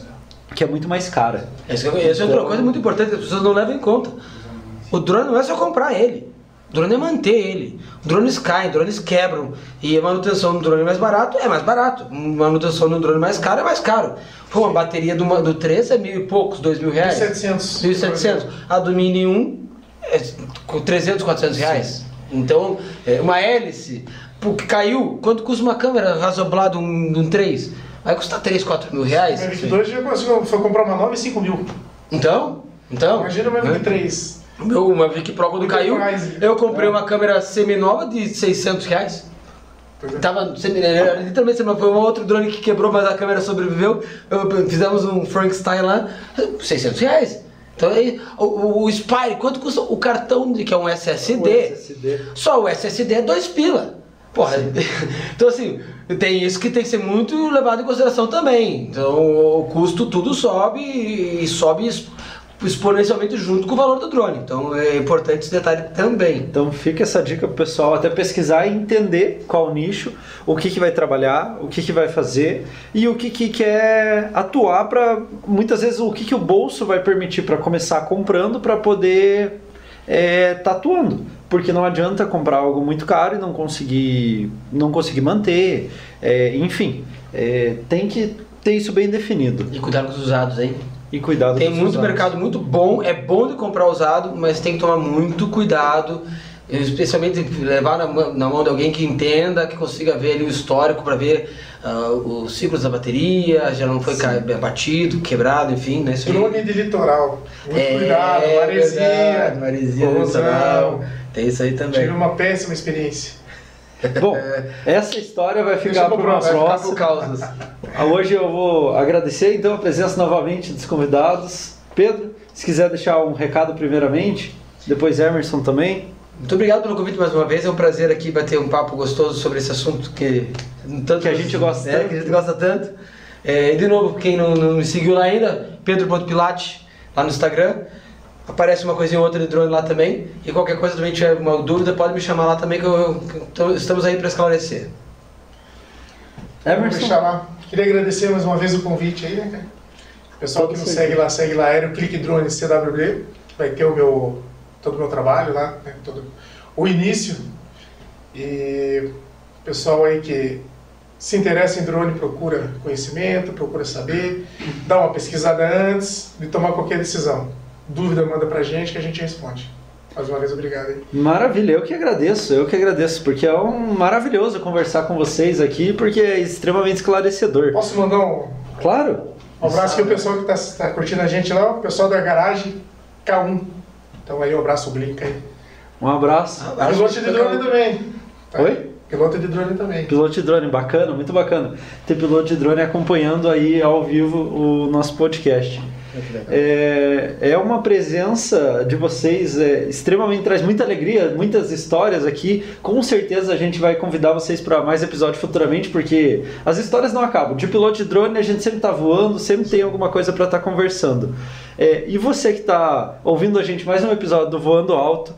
que é muito mais cara. Essa é outra coisa muito importante que as pessoas não levam em conta. O drone não é só comprar ele, o drone é manter ele. Drones caem, drones quebram, e a manutenção do drone mais barato é mais barato, a manutenção do drone mais caro é mais caro. Pô, a bateria do 3 é mil e poucos, R$2.000. 1.700. A do Mini 1 é R$300, R$400. Então, uma hélice, que caiu, quanto custa uma câmera Hasselblad de um 3? Vai custar R$3.000, R$4.000. O Mavic 2 já conseguiu, foi comprar uma nova e 5 mil. Então, Imagina o Mavic 3. O Mavic Pro quando caiu, eu comprei uma câmera semi-nova de R$600. Literalmente foi um outro drone que quebrou, mas a câmera sobreviveu. Fizemos um Frankenstein lá, R$600. Então aí, o Spire, quanto custa o cartão que é um SSD? Só o SSD é 2 pila. Porra, então assim, tem isso que tem que ser muito levado em consideração também. Então o custo tudo sobe e sobe exponencialmente junto com o valor do drone. Então é importante esse detalhe também. Então fica essa dica pro pessoal até pesquisar e entender qual nicho, o que vai trabalhar, o que vai fazer e o que quer atuar para, muitas vezes, o que o bolso vai permitir para começar comprando para poder tá atuando. Porque não adianta comprar algo muito caro e não conseguir manter, enfim, tem que ter isso bem definido. E cuidado com os usados, hein? E cuidado tem muito mercado muito bom, é bom de comprar usado, mas tem que tomar muito cuidado, especialmente levar na mão de alguém que entenda, que consiga ver ali o histórico para ver os ciclos da bateria, já não foi batido, quebrado, enfim, né? Drone de litoral, muito cuidado, maresia, litoral, tem isso aí também. Tive uma péssima experiência. Bom, essa história vai ficar para o nosso próximo. Hoje eu vou agradecer então a presença novamente dos convidados. Pedro, se quiser deixar um recado primeiramente, depois Emerson também. Muito obrigado pelo convite mais uma vez, é um prazer aqui bater um papo gostoso sobre esse assunto que a gente gosta tanto. Que a gente gosta tanto. E de novo, quem não me seguiu lá ainda, Pedro.Pilate, lá no Instagram. Aparece uma coisinha ou outra de drone lá também. E qualquer coisa também tiver alguma dúvida, pode me chamar lá também, que estamos aí para esclarecer. Emerson? Queria agradecer mais uma vez o convite aí, né? O pessoal que nos segue lá, Aero Clique Drone CWD, que vai ter todo o meu trabalho lá, né? Todo o início. E o pessoal aí que se interessa em drone procura conhecimento, procura saber, dá uma pesquisada antes de tomar qualquer decisão. Dúvida, manda pra gente que a gente responde. Mais uma vez, obrigado aí. Maravilha, eu que agradeço, porque é maravilhoso conversar com vocês aqui, porque é extremamente esclarecedor. Posso mandar Claro. Um abraço aqui ao pessoal que tá curtindo a gente lá, o pessoal da garagem K1. Então aí, um abraço, o Blink aí. Um abraço. Piloto de drone também. Oi? Piloto de drone também. Piloto de drone, bacana, muito bacana. Ter piloto de drone acompanhando aí ao vivo o nosso podcast. É uma presença de vocês extremamente, traz muita alegria, muitas histórias aqui. Com certeza a gente vai convidar vocês para mais episódios futuramente, porque as histórias não acabam. De piloto de drone a gente sempre está voando, sempre tem alguma coisa para estar conversando. E você que está ouvindo a gente mais um episódio do Voando Alto,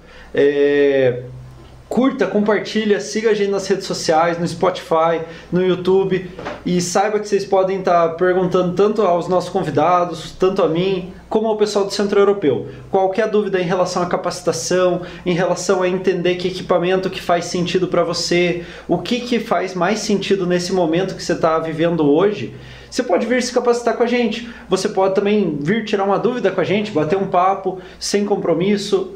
curta, compartilha, siga a gente nas redes sociais, no Spotify, no YouTube, e saiba que vocês podem estar perguntando tanto aos nossos convidados, tanto a mim, como ao pessoal do Centro Europeu. Qualquer dúvida em relação à capacitação, em relação a entender que equipamento que faz sentido para você, o que faz mais sentido nesse momento que você está vivendo hoje, você pode vir se capacitar com a gente. Você pode também vir tirar uma dúvida com a gente, bater um papo, sem compromisso.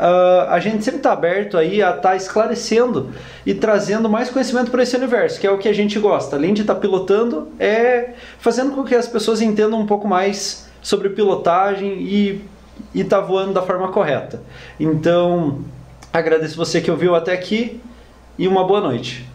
A gente sempre está aberto aí a estar esclarecendo e trazendo mais conhecimento para esse universo, que é o que a gente gosta. Além de estar pilotando, fazendo com que as pessoas entendam um pouco mais sobre pilotagem e estar voando da forma correta. Então, agradeço você que ouviu até aqui e uma boa noite.